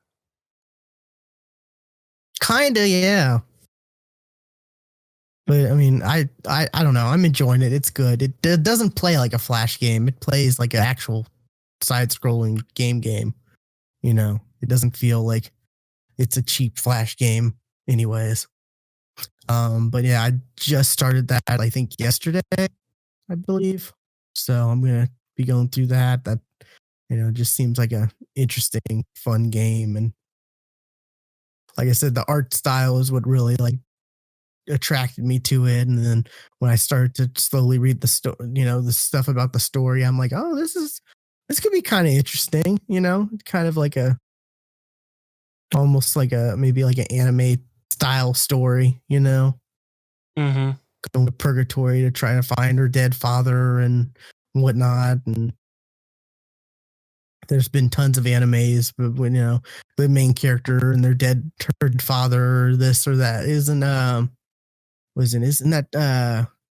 Kinda, yeah. But I mean, I don't know. I'm enjoying it. It's good. It doesn't play like a Flash game. It plays like an actual side-scrolling game. It doesn't feel like it's a cheap Flash game, anyways. But yeah, I just started that, I think, yesterday, I believe. So I'm gonna be going through that. That just seems like a interesting, fun game, and like I said, the art style is what really like attracted me to it. And then when I started to slowly read the story, the stuff about the story, I'm like, oh, this could be kind of interesting. Kind of like almost like maybe like an anime style story. Mm-hmm. Going to purgatory to try to find her dead father and whatnot. And there's been tons of animes, but the main character and their dead father, or this or that, isn't that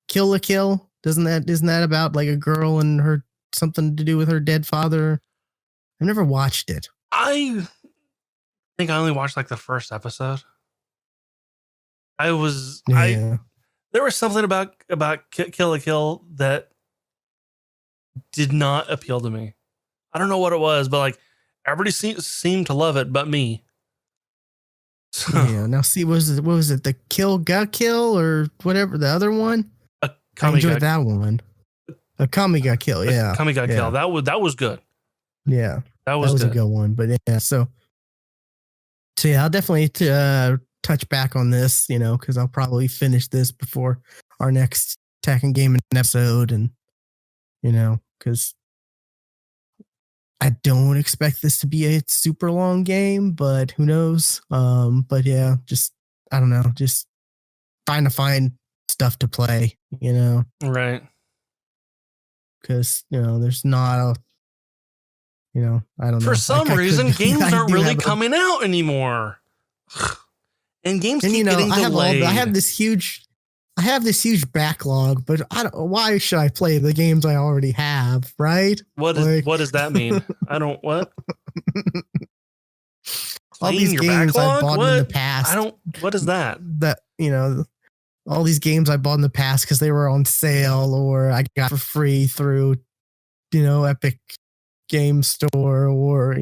Kill la Kill? Isn't that about like a girl and her, something to do with her dead father? I've never watched it. I think I only watched like the first episode. There was something about Kill la Kill that did not appeal to me. I don't know what it was, but like everybody seemed to love it, but me. So, yeah. Now, see, what was it? The Kill Got Kill or whatever, the other one? I enjoyed that one. A Kami Got Kill, yeah. Kami Got Kill. That was good. Yeah, that was a good one. But yeah, so yeah, I'll definitely touch back on this, because I'll probably finish this before our next Tech and Gaming episode, and because I don't expect this to be a super long game, but who knows? But yeah, just, I don't know, just trying to find stuff to play, Right. Because, there's not I don't know. For some reason, games aren't really coming out anymore. And games keep getting delayed. I have this huge I have this huge backlog, but I don't. Why should I play the games I already have? Right? What does that mean? I don't what. All these your games I backlog? bought in the past. I don't. What is that? That all these games I bought in the past because they were on sale or I got for free through, Epic Game Store or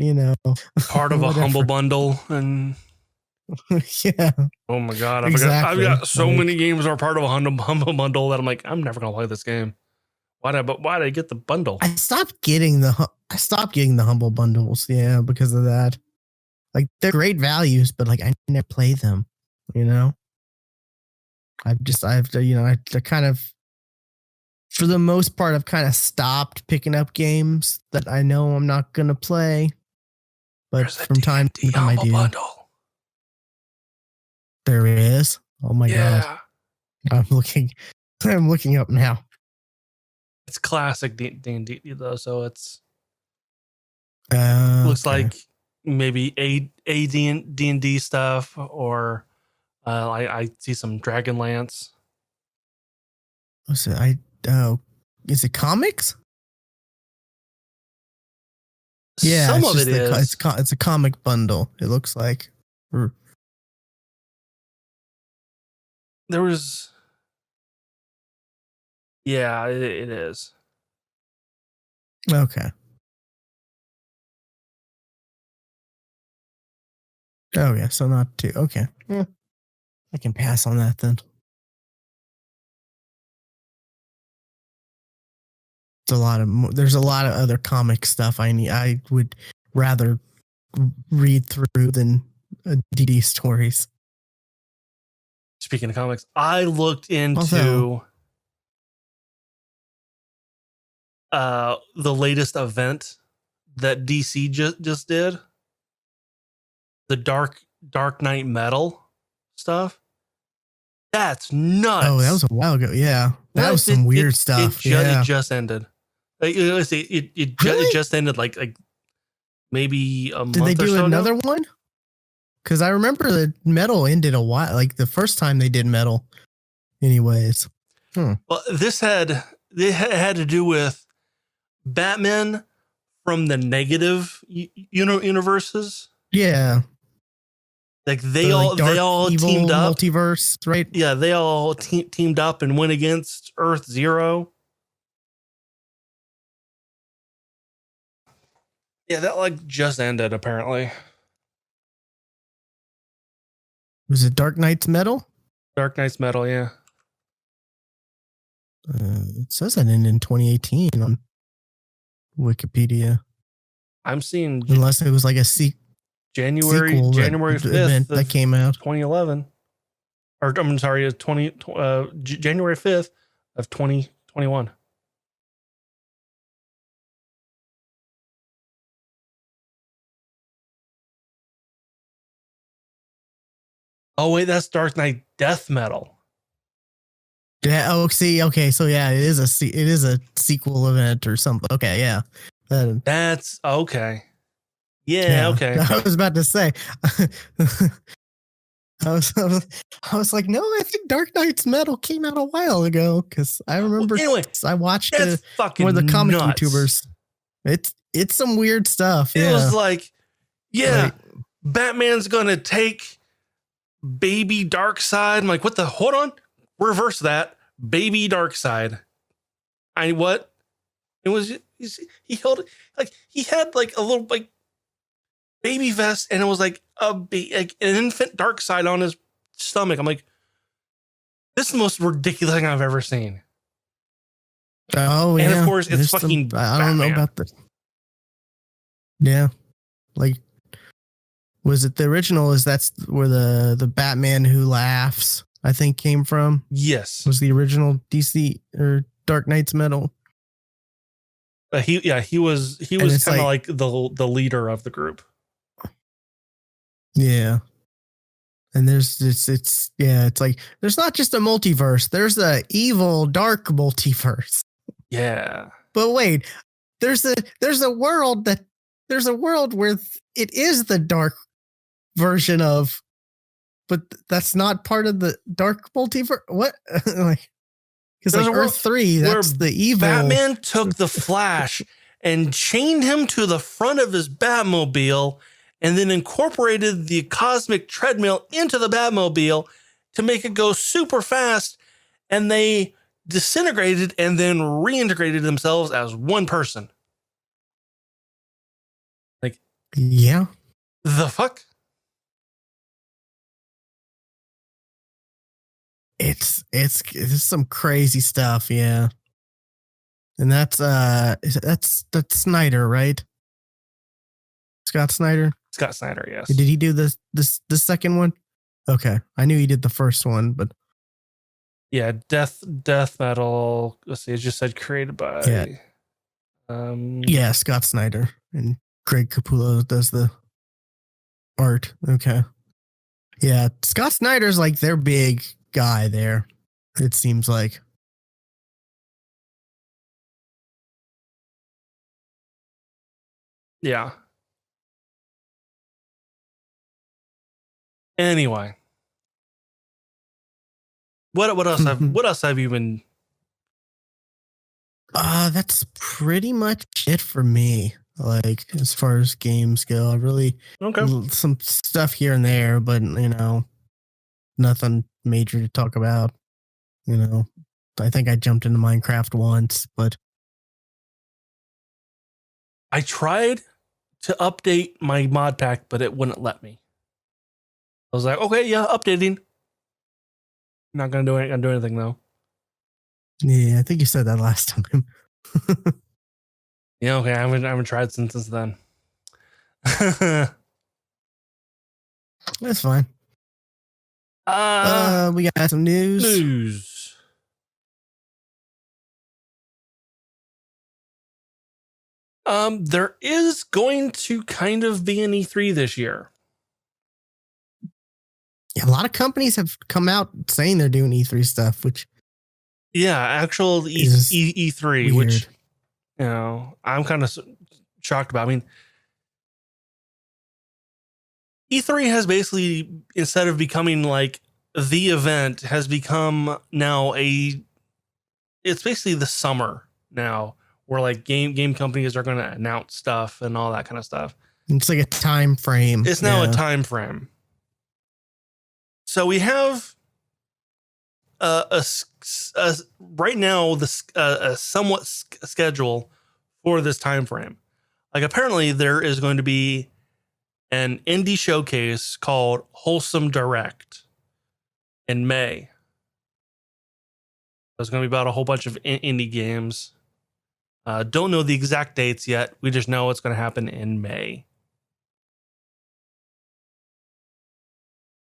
part of a humble bundle and. Yeah. Oh my god! Exactly. I've got so many games that are part of a humble bundle that I'm like, I'm never gonna play this game. Why did I get the bundle? I stopped getting the humble bundles. Yeah, because of that. Like they're great values, but like I never play them. I kind of, for the most part, I've kind of stopped picking up games that I know I'm not gonna play. But from time to time, I do. Bundle. There is. Oh my god! I'm looking up now. It's classic D&D though, so it's looks like maybe a D&D stuff, or I see some Dragonlance. What's it? Is it comics? Yeah, some of it is. It's a comic bundle. It looks like. There was. Yeah, it is. Okay. Oh yeah, so not too. Okay. Yeah. I can pass on that then. There's a lot of other comic stuff I would rather read through than D&D stories. Speaking of comics, I looked into the latest event that DC just did. The Dark Knight Metal stuff. That's nuts. Oh, that was a while ago. Yeah, that was some weird stuff. It just ended. It just ended like maybe a month or so. Did they do another one? Because I remember the metal ended a while. Like the first time they did metal. Anyways. Well, this had to do with Batman from the negative universes. Yeah. Like they all teamed up. Multiverse, right? Yeah, they all teamed up and went against Earth Zero. Yeah, that like just ended apparently. Was it Dark Knight's Metal? Dark Knight's Metal, yeah. It says that ended in 2018 on Wikipedia. I'm seeing unless it was like a January 5th event that came out 2011, or I'm sorry, January 5th of 2021. Oh wait, that's Dark Knight Death Metal. Yeah. Oh, see. Okay. So yeah, it is a sequel event or something. Okay. Yeah. That's okay. Yeah. Okay. I was about to say. I was like, no, I think Dark Knight's Metal came out a while ago because I remember. Well, anyway, I watched one of the comic nuts. YouTubers. It's some weird stuff. It was like, Batman's gonna take Baby Darkseid. I'm like, what the? Hold on, reverse that. Baby Darkseid. What? It was he held like he had like a little like baby vest, and it was like an infant Darkseid on his stomach. I'm like, this is the most ridiculous thing I've ever seen. Oh yeah, and of course it's fucking. I don't know about this. Yeah, like, was it the original? That's where the Batman Who Laughs, I think, came from? Yes, was the original DC or Dark Knight's Metal. He was kind of like the leader of the group. Yeah. And it's like there's not just a multiverse, there's a evil dark multiverse. Yeah. But wait, there's a world where it is the dark version of but that's not part of the dark multiverse. What? Like, because like Earth 3, that's the evil. Batman took the Flash and chained him to the front of his Batmobile and then incorporated the cosmic treadmill into the Batmobile to make it go super fast. And they disintegrated and then reintegrated themselves as one person. Like, yeah. The fuck? It's some crazy stuff, yeah. And that's Snyder, right? Scott Snyder? Scott Snyder, yes. Did he do the second one? Okay. I knew he did the first one, but yeah, Death Metal. Let's see, it just said created by Scott Snyder, and Greg Capullo does the art. Okay. Yeah, Scott Snyder's like their big guy there, it seems like. Yeah. Anyway. What else have you been? That's pretty much it for me. Like, as far as games go, I really some stuff here and there, but nothing major to talk about. I think I jumped into Minecraft once, but I tried to update my mod pack, but it wouldn't let me. I was like, okay, yeah, updating. Not gonna do anything though. Yeah, I think you said that last time. Yeah, okay. I haven't tried since then. That's fine. We got some news. There is going to kind of be an E3 this year. Yeah, a lot of companies have come out saying they're doing E3 stuff, which actual E3, weird. which I'm kind of shocked about. I mean, E3 has basically, instead of becoming like the event, has become now it's basically the summer now, where like game companies are going to announce stuff and all that kind of stuff. It's like a time frame. It's now a time frame. So we have right now a somewhat schedule for this time frame. Like, apparently there is going to be an indie showcase called Wholesome Direct in May. It's going to be about a whole bunch of indie games. Don't know the exact dates yet. We just know it's going to happen in May.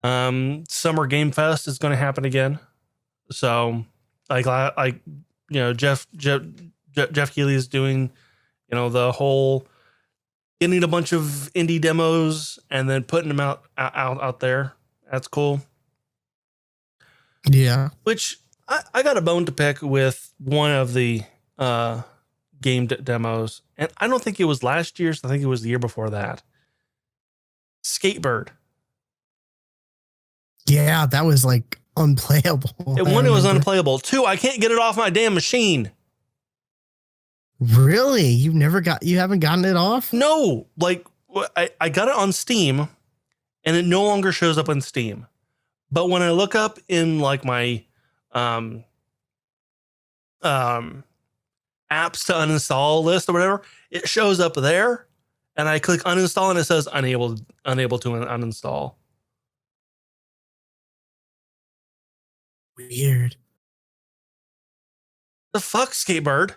Summer Game Fest is going to happen again. So, Jeff Keighley is doing, the whole getting a bunch of indie demos and then putting them out there. That's cool. Yeah. Which I got a bone to pick with one of the game demos, and I don't think it was last year's. I think it was the year before that. Skatebird. Yeah, that was like unplayable. One, it was unplayable. Two, I can't get it off my damn machine. Really? You haven't gotten it off? No, like I got it on Steam, and it no longer shows up on Steam. But when I look up in like my apps to uninstall list or whatever, it shows up there, and I click uninstall and it says unable to uninstall. Weird. The fuck, Skatebird?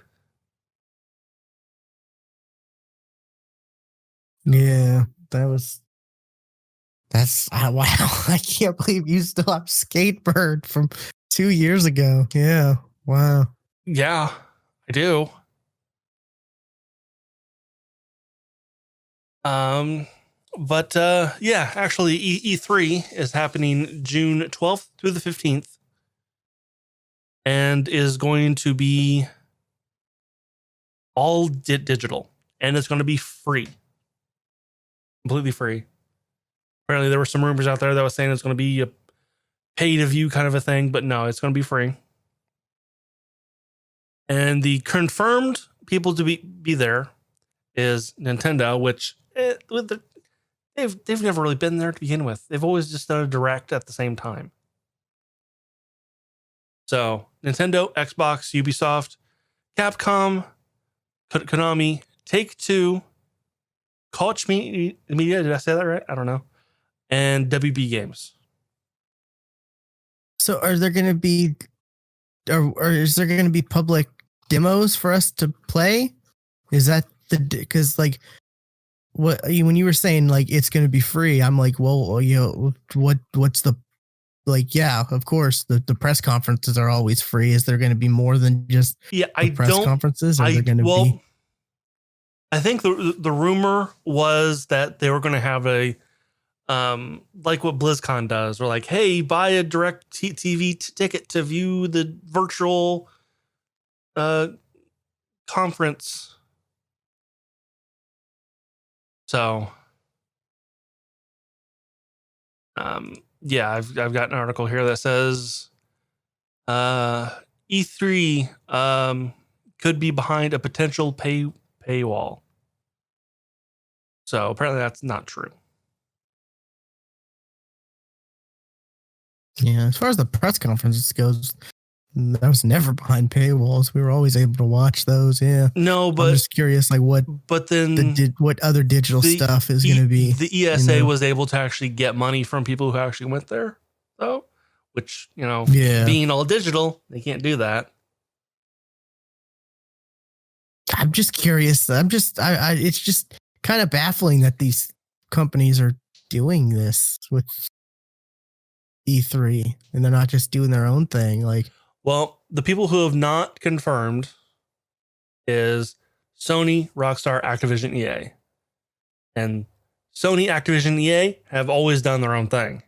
Yeah, that's wow. I can't believe you still have Skatebird from 2 years ago. Yeah. Wow. Yeah, I do. But actually E3 is happening June 12th through the 15th and is going to be all digital, and it's going to be free. Completely free. Apparently, there were some rumors out there that was saying it's going to be a pay-to-view kind of a thing, but no, it's going to be free. And the confirmed people to be there is Nintendo, which they've never really been there to begin with. They've always just done a direct at the same time. So Nintendo, Xbox, Ubisoft, Capcom, Konami, Take-Two, Koch Media, did I say that right? I don't know. And WB Games. So are there going to be, or is there going to be public demos for us to play? Is that because like when you were saying like it's going to be free, I'm like, well, what's the, like, yeah, of course the press conferences are always free. Is there going to be more than just press conferences? Are there going to be? I think the rumor was that they were going to have a like what BlizzCon does, or like, hey, buy a direct TV ticket to view the virtual conference. So, yeah, I've got an article here that says E3 could be behind a potential paywall. So apparently that's not true. Yeah, as far as the press conferences goes, that was never behind paywalls. We were always able to watch those. Yeah. No, but I'm just curious, like what other digital stuff is going to be. The ESA was able to actually get money from people who actually went there, though, which, being all digital, they can't do that. I'm just curious. It's just kind of baffling that these companies are doing this with E3 and they're not just doing their own thing. Like, well, the people who have not confirmed is Sony, Rockstar, Activision, EA. And Sony, Activision, EA have always done their own thing.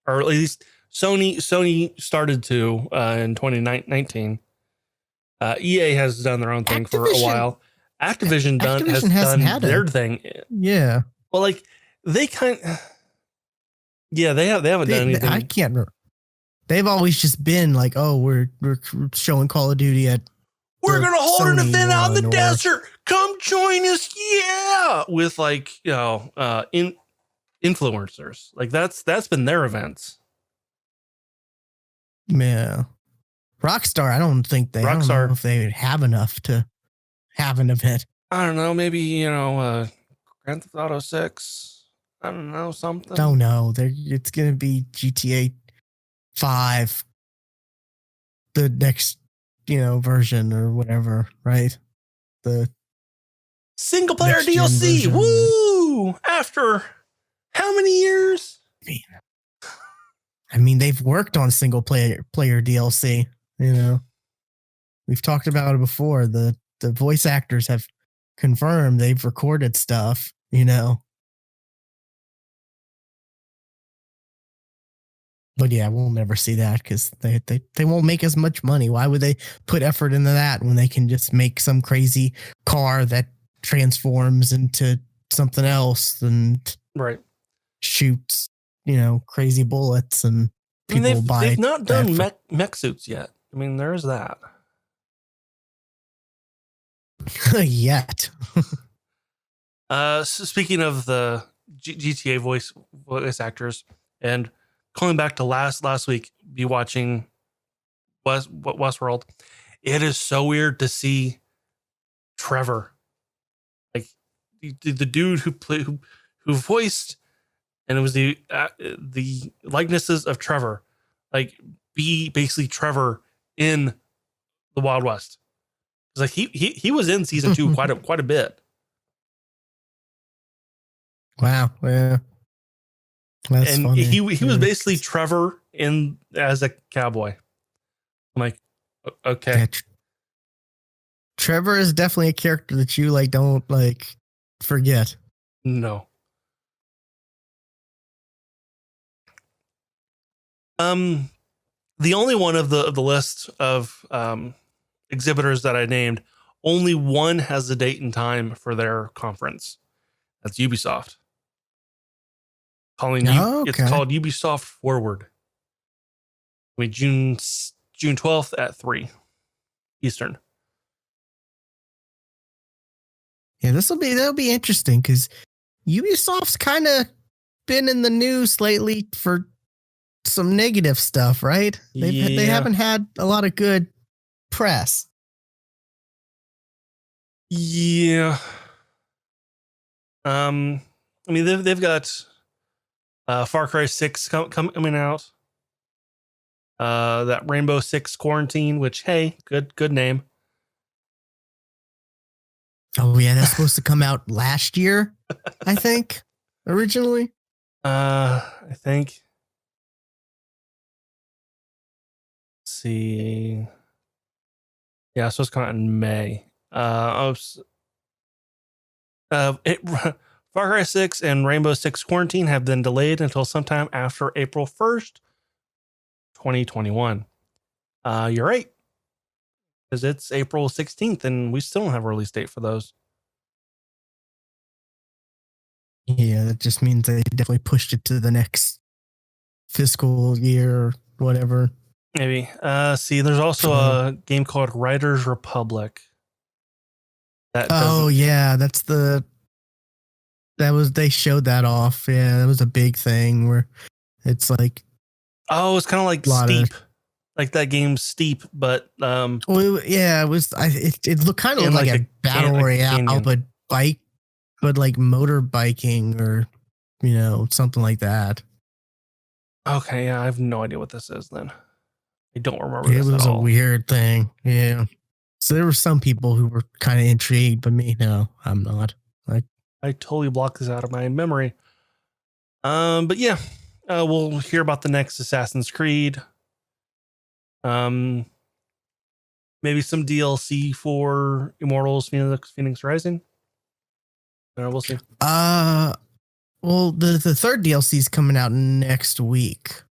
Or at least Sony started to in 2019. EA has done their own thing for a while. Activision has done their thing. Yeah. Well, like they haven't done anything. I can't remember. They've always just been like, oh, we're showing Call of Duty at. We're gonna hold an event out in the desert. Come join us, yeah! With like influencers. Like that's been their events. Yeah, Rockstar. I don't know if they have enough to have an event. I don't know. Maybe Grand Theft Auto 6. I don't know, something. Don't know. It's gonna be GTA 5, the next version or whatever, right? The single player DLC. Woo! After how many years? I mean, they've worked on single player DLC. We've talked about it before. The voice actors have confirmed they've recorded stuff. But yeah, we'll never see that because they won't make as much money. Why would they put effort into that when they can just make some crazy car that transforms into something else and shoots, crazy bullets and people buy. They've not done mech suits yet. I mean, there is that. Yet. So speaking of the GTA voice actors, and calling back to last week, be watching Westworld. It is so weird to see Trevor, like the dude who voiced, and it was the likenesses of Trevor, like be basically Trevor in the Wild West. It's like he was in season 2 quite a bit. Wow. Yeah. That's and funny. he was basically Trevor as a cowboy. I'm like, okay. Yeah, Trevor is definitely a character that you don't forget. No. The only one of the list of exhibitors that I named, only one has the date and time for their conference. That's Ubisoft. Calling you, Oh, it's okay. called Ubisoft Forward. I mean, June 12th at 3 Eastern. Yeah, that'll be interesting because Ubisoft's kind of been in the news lately for some negative stuff, right? They Yeah. haven't had a lot of good press. Yeah. I mean, they've got Far Cry 6 coming out. That Rainbow Six Quarantine, which, hey, good name. Oh yeah, that's supposed to come out last year, I think, originally. I think. Let's see. Yeah, it's supposed to come out in May. Far Cry 6 and Rainbow Six Quarantine have been delayed until sometime after April 1st, 2021. You're right, because it's April 16th and we still don't have a release date for those. Yeah, that just means they definitely pushed it to the next fiscal year or whatever. Maybe. See, there's also a game called Riders Republic. Yeah, they showed that off. Yeah, that was a big thing where it's like, oh, it's kind of like Steep. Like that game Steep, but well, yeah, it was. It looked kind of like a battle royale, but like motorbiking or something like that. Okay, yeah, I have no idea what this is. Then I don't remember. It was a weird thing. Yeah, so there were some people who were kind of intrigued, but me, no, I'm not. I totally blocked this out of my memory. But yeah, we'll hear about the next Assassin's Creed. Maybe some DLC for Immortals Phoenix Rising. We'll see. Well, the third DLC is coming out next week.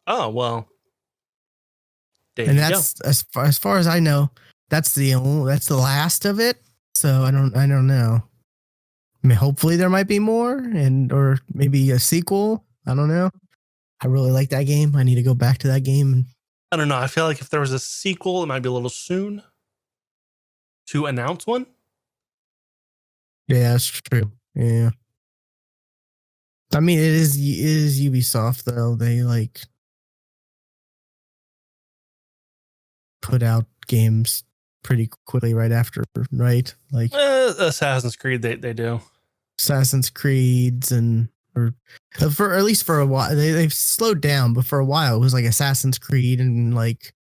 Oh well, and that's as far as I know, that's the last of it. So I don't know. I mean, hopefully there might be more, or maybe a sequel. I don't know. I really like that game. I need to go back to that game. I don't know. I feel like if there was a sequel, it might be a little soon to announce one. Yeah, that's true. Yeah. I mean, it is Ubisoft though. They like put out games pretty quickly right after, right? Like Assassin's Creed, they do. Assassin's Creeds or at least for a while they've slowed down, but for a while it was like Assassin's Creed and like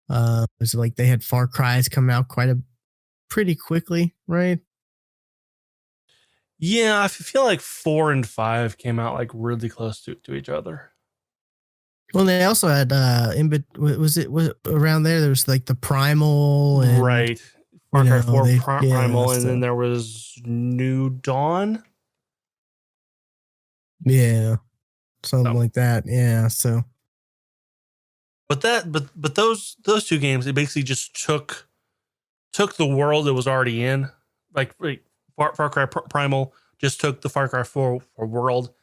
it was like they had Far Cry's come out pretty quickly, right? Yeah, I feel like 4 and 5 came out like really close to each other. Well, they also had was it around there? There was like the Primal and right. Far Cry 4 Primal, and then there was New Dawn. Yeah, something like that. Yeah, so. But those two games, it basically just took the world it was already in. Like Far Cry Primal just took the Far Cry 4 world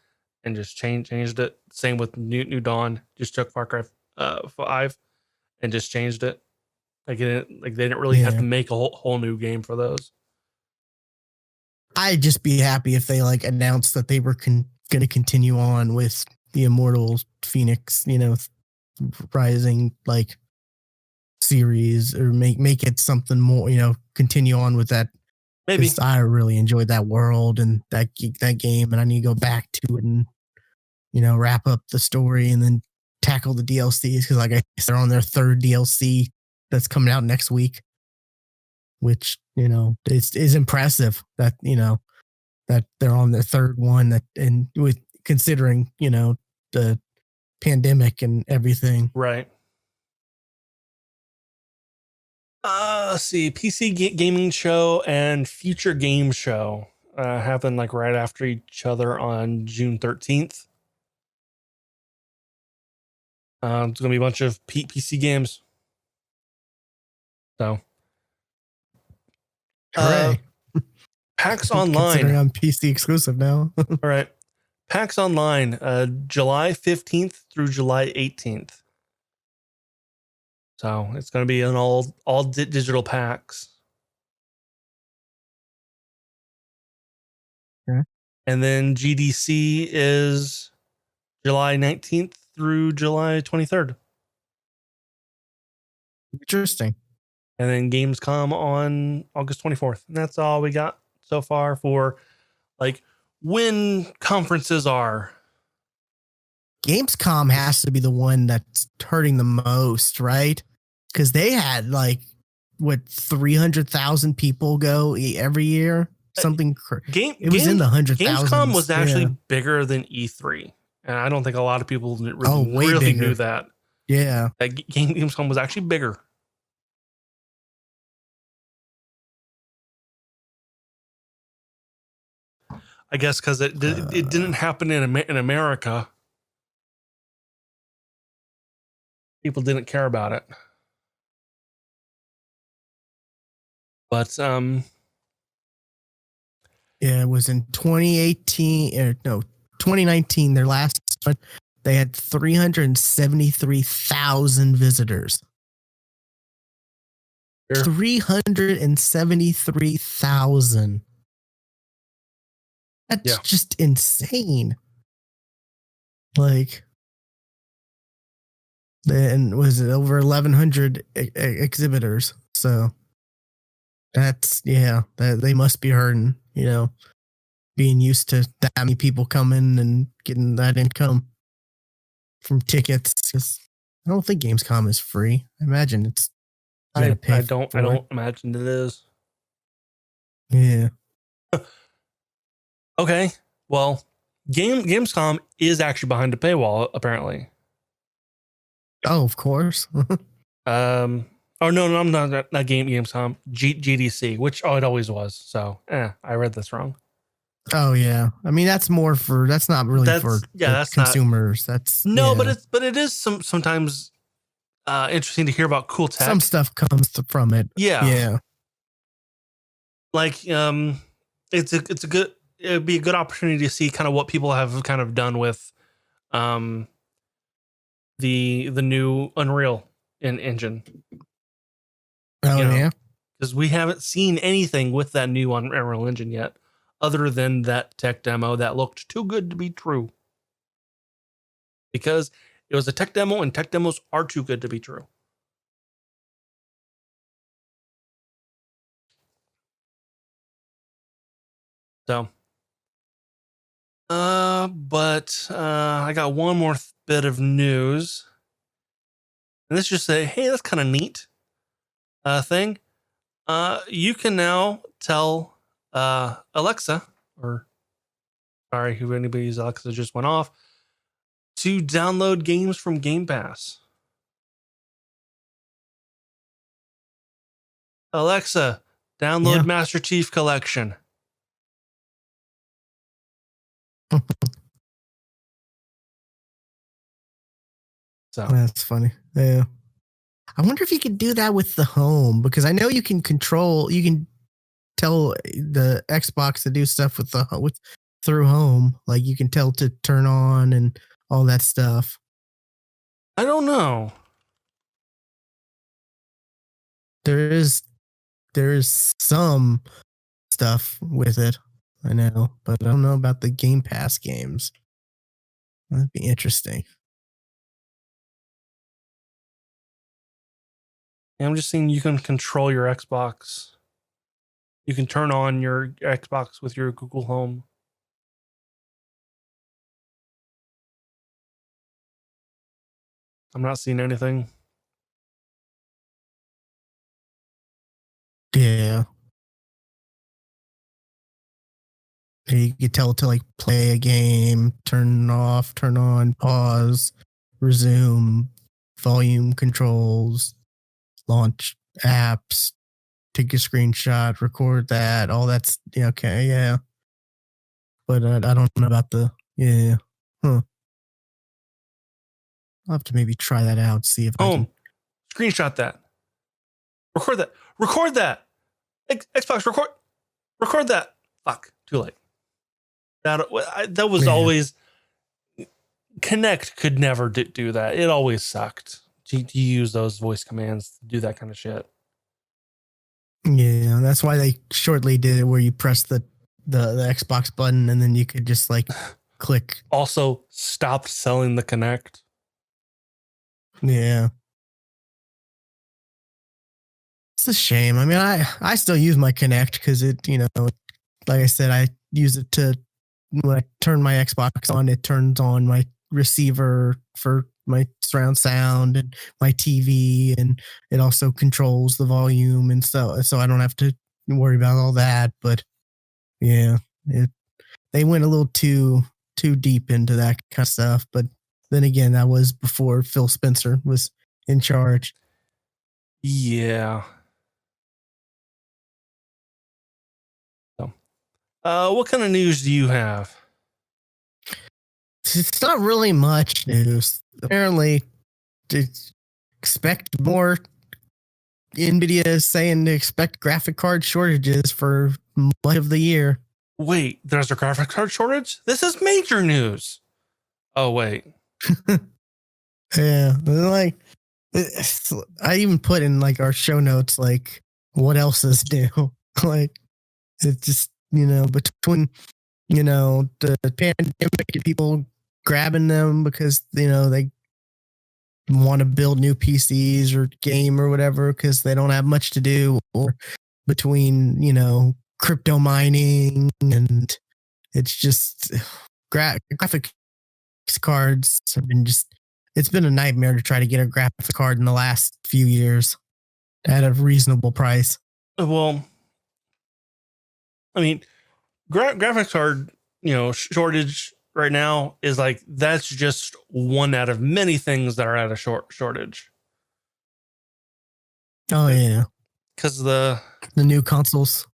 and just changed it. Same with New Dawn, just took Far Cry 5 and just changed it. Like they didn't really have to make a whole new game for those. I'd just be happy if they like announced that they were going to continue on with the Immortal Phoenix, Rising like series, or make it something more, continue on with that. Maybe. I really enjoyed that world and that game, and I need to go back to it and wrap up the story and then tackle the DLCs, because like I guess they're on their third DLC that's coming out next week, which is impressive that that they're on their third one, that, and with considering the pandemic and everything. Right. See, PC gaming show and future game show happen like right after each other on June 13th. It's gonna be a bunch of PC games. So, Hooray. PAX Online. Considering I'm PC exclusive now. All right. PAX Online, July 15th through July 18th. So it's going to be an all digital PAX. Okay. And then GDC is July 19th through July 23rd. Interesting. And then Gamescom on August 24th. And that's all we got so far for like when conferences are. Gamescom has to be the one that's hurting the most, right? Because they had like 300,000 people go every year. Something it was in the 100,000. Gamescom was actually bigger than E3, and I don't think a lot of people really knew that. Yeah, Gamescom was actually bigger. I guess because it didn't happen in America. People didn't care about it. But yeah, it was in 2019, their last one. They had 373,000 visitors. Sure. 373,000. That's just insane. Like, then was it over 1,100 exhibitors? So that's that they must be hurting, being used to that many people coming and getting that income from tickets. Because I don't think Gamescom is free. I imagine it's. I don't imagine it is. Yeah. Okay. Well, Gamescom is actually behind a paywall, apparently. Oh, of course. Oh no, I'm not Gamescom. GDC, which it always was. So, I read this wrong. Oh yeah, I mean that's not really for consumers. But it is sometimes interesting to hear about cool tech. Some stuff comes from it. Yeah. Like it'd be a good opportunity to see kind of what people have kind of done with the new Unreal engine. Oh yeah, because we haven't seen anything with that new Unreal engine yet, other than that tech demo that looked too good to be true. Because it was a tech demo, and tech demos are too good to be true. So, but I got one more bit of news, and let's just say, hey, that's kind of neat. Thing. You can now tell Alexa, or sorry, who anybody's Alexa just went off, to download games from Game Pass. Alexa, download Master Chief Collection. So that's funny. Yeah. I wonder if you could do that with the home, because I know you can tell the Xbox to do stuff through home. Like you can tell to turn on and all that stuff. I don't know. There is some stuff with it, I know, but I don't know about the Game Pass games. That'd be interesting. I'm just saying you can control your Xbox. You can turn on your Xbox with your Google Home. I'm not seeing anything. Yeah. You can tell it to like play a game, turn off, turn on, pause, resume, volume controls, launch apps, take a screenshot, record that, all that's okay, yeah. But I don't know about I'll have to maybe try that out, see if I can screenshot that. Record that. Xbox, record that. Fuck, too late. That was always Connect could never do that. It always sucked to use those voice commands to do that kind of shit. Yeah, that's why they shortly did it where you press the Xbox button and then you could just like click. Also, stopped selling the Connect. Yeah. It's a shame. I mean, I still use my Connect because it, you know, like I said, I use it to, when I turn my Xbox on, it turns on my receiver for my surround sound and my TV, and it also controls the volume, and so I don't have to worry about all that. But yeah, they went a little too deep into that kind of stuff. But then again, that was before Phil Spencer was in charge. Yeah. So, what kind of news do you have? It's not really much news. Apparently, to expect more. NVIDIA is saying to expect graphic card shortages for much of the year. Wait, there's a graphic card shortage? This is major news. Oh, wait. Yeah, like I even put in like our show notes, like what else is new? Like it's just, you know, between, you know, the pandemic and people grabbing them because, you know, they want to build new PCs or game or whatever because they don't have much to do, or between, you know, crypto mining, and it's just graphic cards have been just, it's been a nightmare to try to get a graphic card in the last few years at a reasonable price. Well, I mean, graphics card, you know, shortage right now is like, that's just one out of many things that are at a shortage. Oh yeah, Because the new consoles.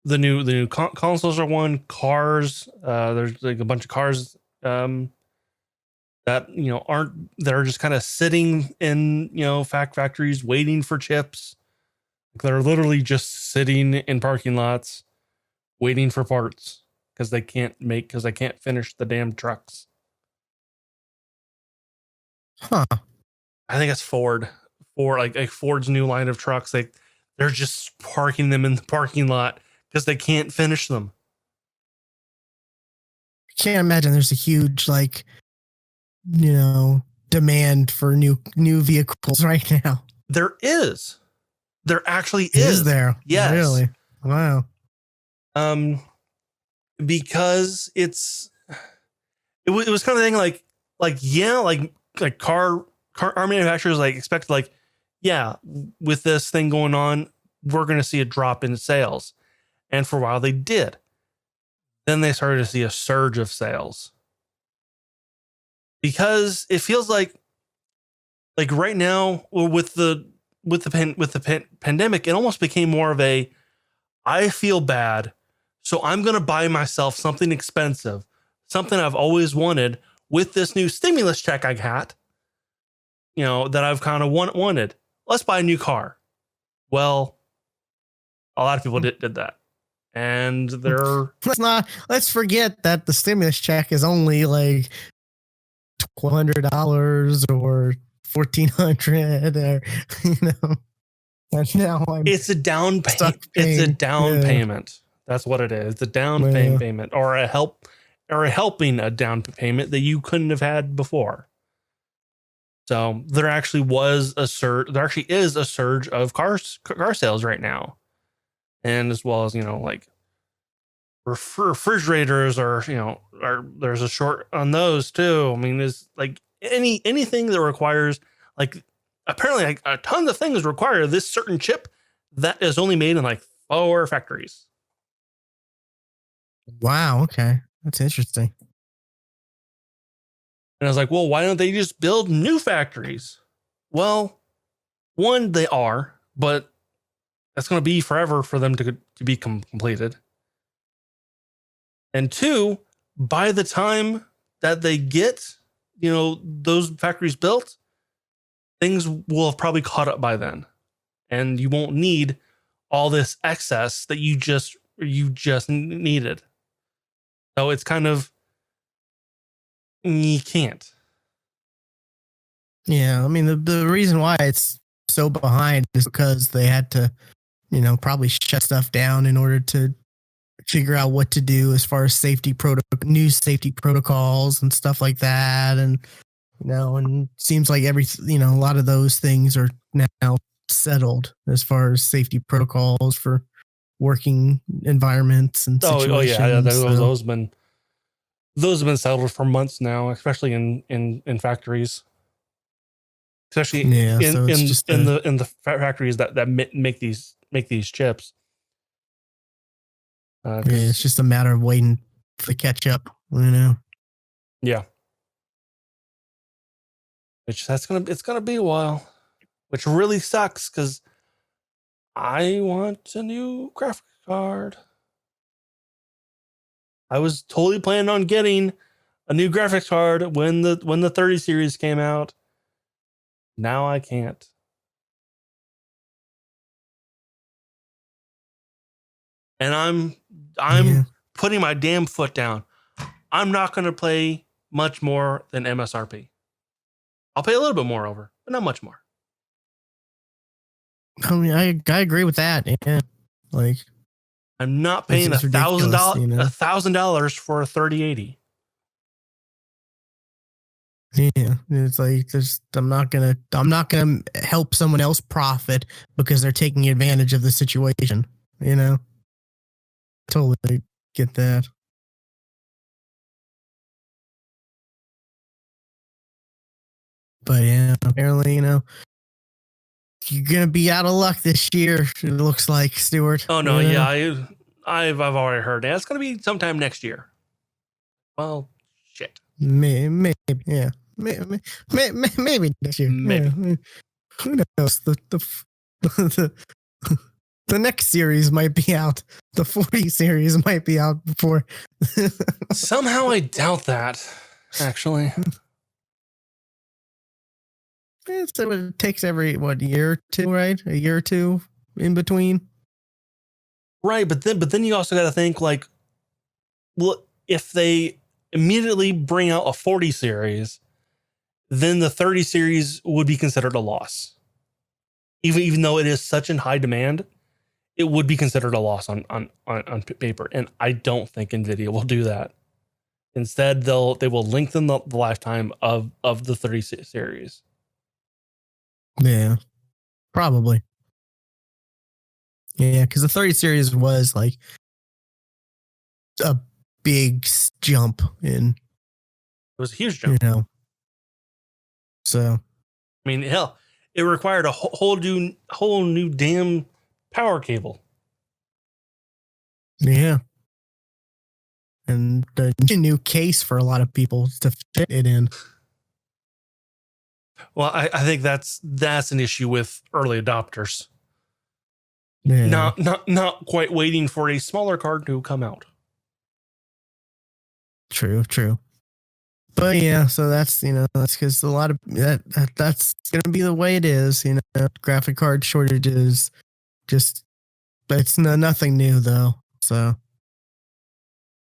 The new consoles are one. Cars, there's like a bunch of cars that, you know, that are just kind of sitting in, you know, factories waiting for chips. They're literally just sitting in parking lots waiting for parts because they can't finish the damn trucks. Huh. I think it's Ford. Like Ford's new line of trucks. They're just parking them in the parking lot because they can't finish them. I can't imagine there's a huge, like, you know, demand for new vehicles right now. There is. There actually Is there? Yes. Really? Wow. Because it was kind of thing like yeah, like car manufacturers like expect, like, yeah, with this thing going on, we're going to see a drop in sales. And for a while they did. Then they started to see a surge of sales. Because it feels like right now with the pandemic, it almost became more of a, I feel bad, so I'm going to buy myself something expensive, something I've always wanted with this new stimulus check I got, you know, that I've kind of wanted. Let's buy a new car. Well, a lot of people did that. And they're let's forget that the stimulus check is only like $1,200 or $1,400, or, you know. And now it's a down payment. It's a down payment. That's what it is. It's a down payment, or a helping a down payment that you couldn't have had before. So there actually was a surge. There actually is a surge of car sales right now, and as well as, you know, like refrigerators are, you know, there's a short on those too. I mean, there's like anything that requires, like, apparently like a ton of things require this certain chip that is only made in like 4 factories. Wow. Okay. That's interesting. And I was like, well, why don't they just build new factories? Well, one, they are, but that's going to be forever for them to be completed. And 2, by the time that they get, you know, those factories built, things will have probably caught up by then. And you won't need all this excess that you just needed. So it's kind of, You can't. Yeah, I mean the reason why it's so behind is because they had to, probably shut stuff down in order to figure out what to do as far as new safety protocols and stuff like that. And, and seems like a lot of those things are now settled as far as safety protocols for working environments and situations. Yeah, those have been settled for months now, especially in factories. Especially in the factories that make these chips. It's just a matter of waiting to catch up, Yeah. It's gonna be a while, which really sucks because I want a new graphics card. I was totally planning on getting a new graphics card when the 30 series came out. Now I can't. And I'm putting my damn foot down. I'm not going to pay much more than MSRP. I'll pay a little bit more over, but not much more. I mean, I agree with that. Yeah. Like, I'm not paying $1,000 for a 3080. Yeah, it's like I'm not gonna help someone else profit because they're taking advantage of the situation. Totally get that. But yeah, apparently, you're gonna be out of luck this year. It looks like, Stuart. Oh no, yeah, I've already heard that. It's gonna be sometime next year. Well, shit. Maybe, yeah, maybe next year. Maybe. Yeah. Who knows? The next series might be out. The 40 series might be out before. Somehow I doubt that, actually. It takes every year or two, right? A year or two in between. Right, but then you also got to think like, well, if they immediately bring out a 40 series, then the 30 series would be considered a loss. Even though it is such in high demand, it would be considered a loss on paper. And I don't think NVIDIA will do that. Instead, they will lengthen the lifetime of the 30 series. Yeah, probably. Yeah, because the 30 series was like a big jump in. It was a huge jump. So, I mean, hell, it required a whole new damn power cable. Yeah. And a new case for a lot of people to fit it in. Well, I think that's an issue with early adopters. Yeah. Not quite waiting for a smaller card to come out. True. But yeah, so that's because a lot of that's gonna be the way it is. Graphic card shortages, just it's nothing new though. So,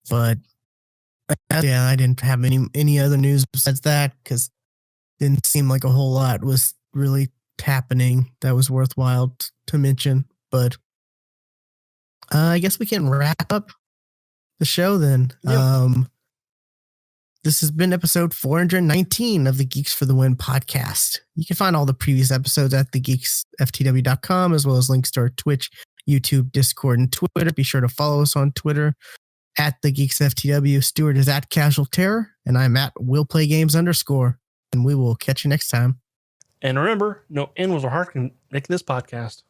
but yeah, I didn't have any other news besides that because it didn't seem like a whole lot was really happening that was worthwhile to mention. But I guess we can wrap up the show then. Yep. This has been episode 419 of the Geeks for the Win podcast. You can find all the previous episodes at thegeeksftw.com, as well as links to our Twitch, YouTube, Discord, and Twitter. Be sure to follow us on Twitter at thegeeksftw. Stuart is at Casual Terror, and I'm at willplaygames_. And we will catch you next time. And remember, no end was a heart in making this podcast.